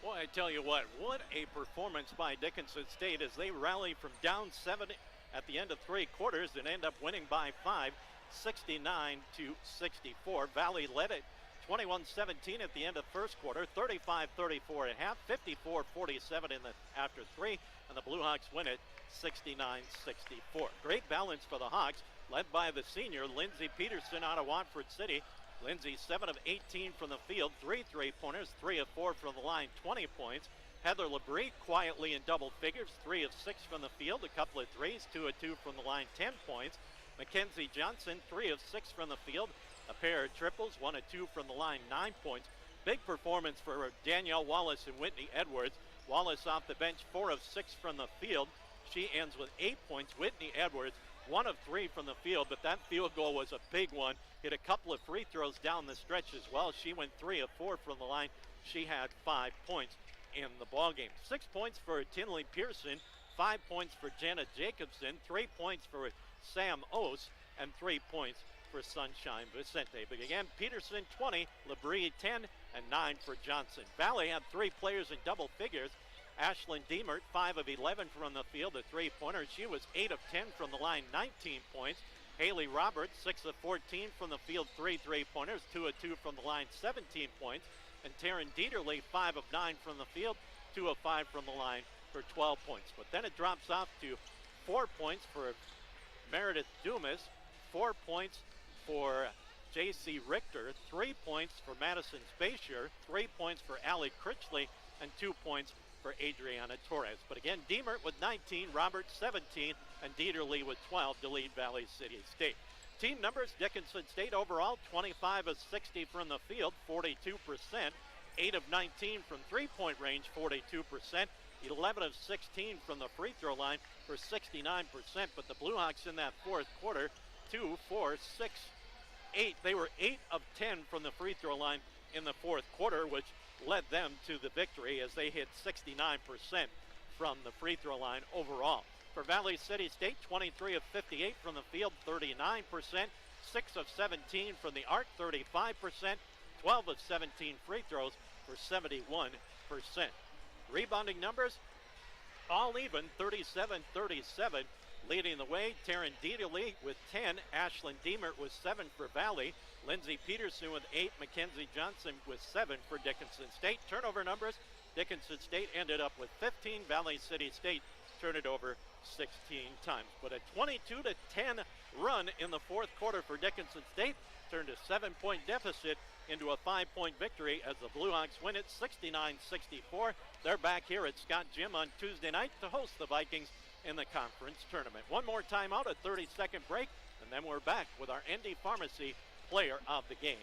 Boy, I tell you what a performance by Dickinson State as they rally from down 7 at the end of 3 quarters and end up winning by 5, 69-64. Valley led it 21-17 at the end of first quarter, 35-34 at half, 54-47 after 3, and the Blue Hawks win it 69-64. Great balance for the Hawks, led by the senior Lindsey Peterson out of Watford City. Lindsay 7 of 18 from the field, 3 3-pointers, 3 of 4 from the line, 20 points. Heather Labrie quietly in double figures, 3 of 6 from the field, a couple of threes, 2 of 2 from the line, 10 points. Mackenzie Johnson, 3 of 6 from the field, a pair of triples, 1 of 2 from the line, 9 points. Big performance for Danielle Wallace and Whitney Edwards. Wallace off the bench, 4 of 6 from the field. She ends with 8 points. Whitney Edwards, 1 of 3 from the field, but that field goal was a big one. Hit a couple of free throws down the stretch as well. She went 3 of 4 from the line. She had 5 points in the ballgame. 6 points for Tinley Pearson, 5 points for Jenna Jacobson, 3 points for Sam Ose, and 3 points for Sunshine Vicente. But again, Peterson 20, Labrie 10, and 9 for Johnson. Valley had 3 players in double figures. Ashlyn Deemert, 5 of 11 from the field, a 3-pointer. She was 8 of 10 from the line, 19 points. Haley Roberts, 6 of 14 from the field, 3 3-pointers, 2 of 2 from the line, 17 points. And Taryn Dieterle, 5 of 9 from the field, 2 of 5 from the line for 12 points. But then it drops off to 4 points for Meredith Dumas, 4 points for J.C. Richter. 3 points for Madison Spatier, 3 points for Allie Critchley, and 2 points for Adriana Torres. But again, Diemert with 19, Roberts 17, and Dieterle with 12 to lead Valley City State. Team numbers: Dickinson State overall 25 of 60 from the field, 42%. 8 of 19 from three-point range, 42%. 11 of 16 from the free throw line for 69%. But the Blue Hawks in that fourth quarter, 2, 4, 6, 8. They were 8 of 10 from the free throw line in the fourth quarter, which led them to the victory as they hit 69% from the free throw line overall. For Valley City State, 23 of 58 from the field, 39%. 6 of 17 from the arc, 35%. 12 of 17 free throws for 71%. Rebounding numbers, all even, 37-37. Leading the way, Taryn Dieterle with 10. Ashlyn Diemert with 7 for Valley. Lindsey Peterson with 8. Mackenzie Johnson with 7 for Dickinson State. Turnover numbers, Dickinson State ended up with 15. Valley City State turned it over 16 times. But a 22-10 run in the fourth quarter for Dickinson State turned a 7-point deficit into a 5-point victory as the Blue Hawks win it 69-64. They're back here at Scott Gym on Tuesday night to host the Vikings in the conference tournament. One more timeout, a 30-second break, and then we're back with our ND Pharmacy player of the game.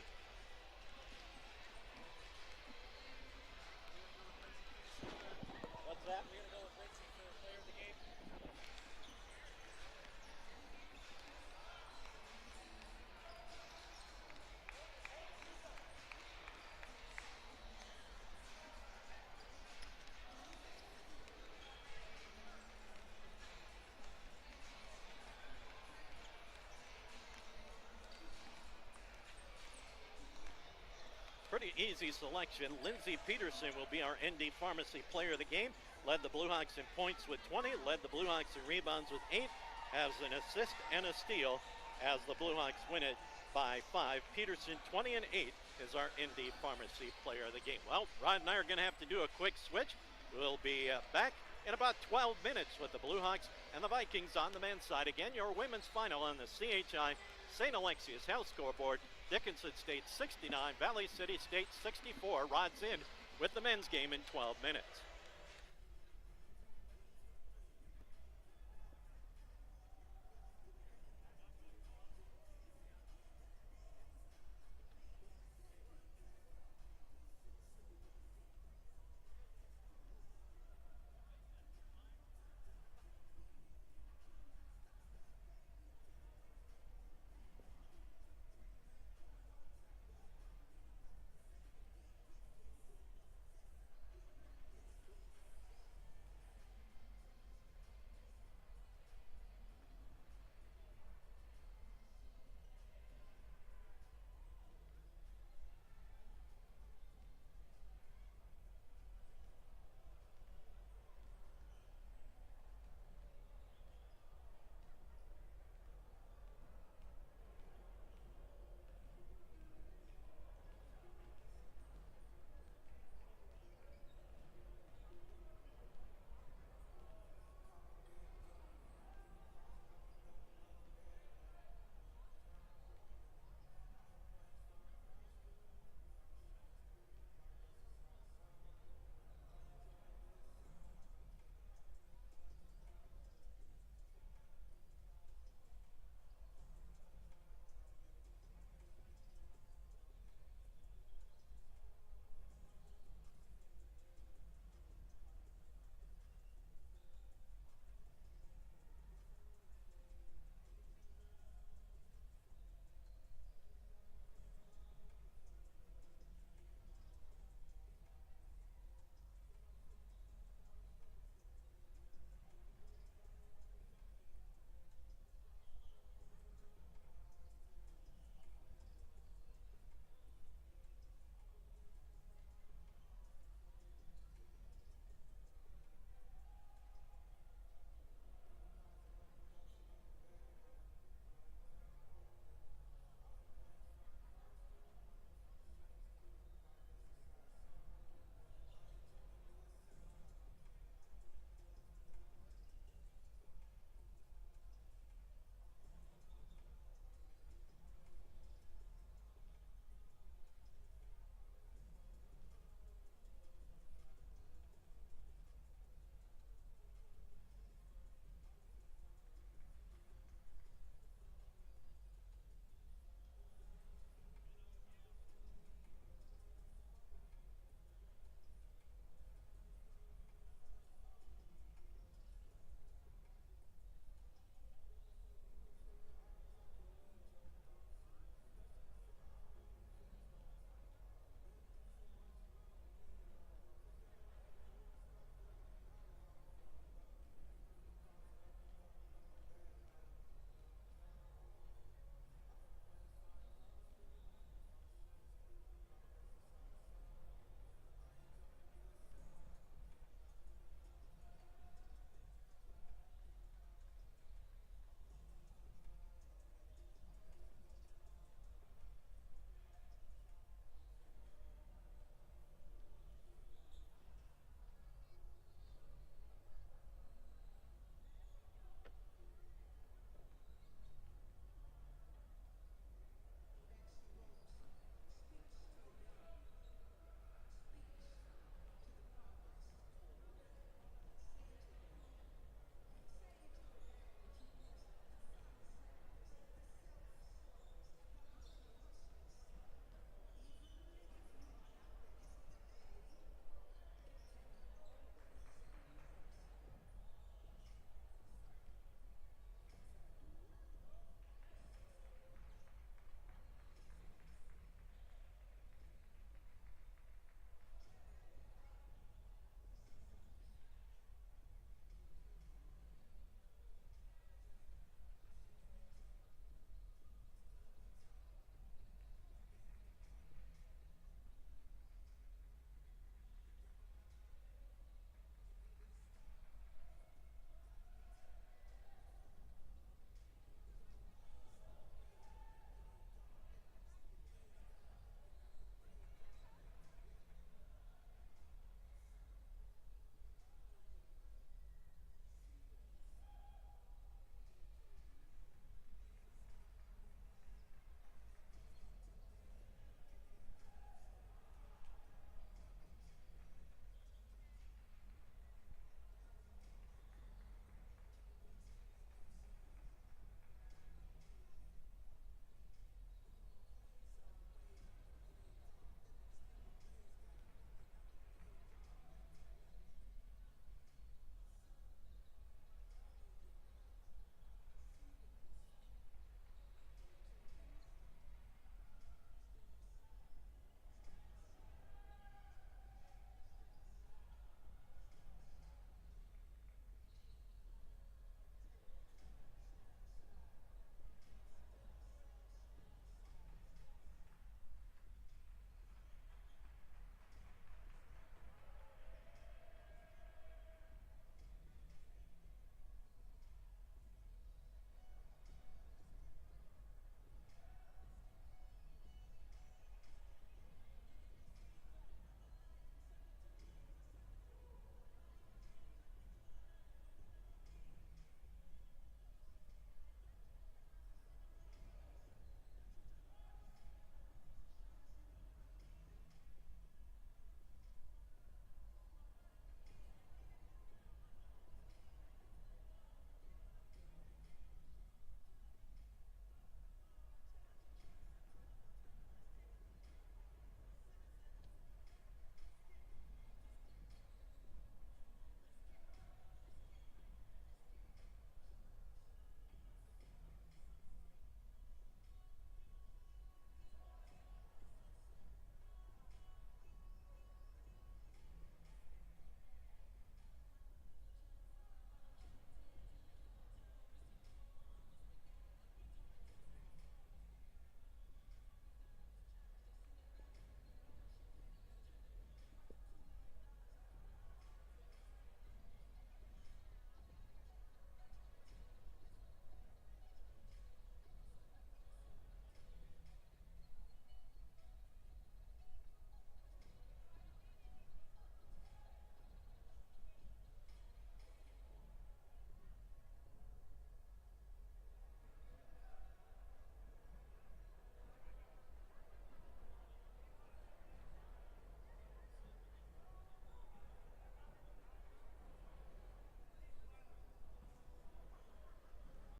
What's that? We're going to go with Ritchie for player of the game. Pretty easy selection. Lindsey Peterson will be our ND Pharmacy player of the game. Led the Blue Hawks in points with 20. Led the Blue Hawks in rebounds with 8. Has an assist and a steal as the Blue Hawks win it by 5. Peterson, 20 and 8, is our ND Pharmacy player of the game. Well, Rod and I are going to have to do a quick switch. We'll be back in about 12 minutes with the Blue Hawks and the Vikings on the men's side. Again, your women's final on the CHI St. Alexius Health scoreboard. Dickinson State 69, Valley City State 64. Rod's in with the men's game in 12 minutes.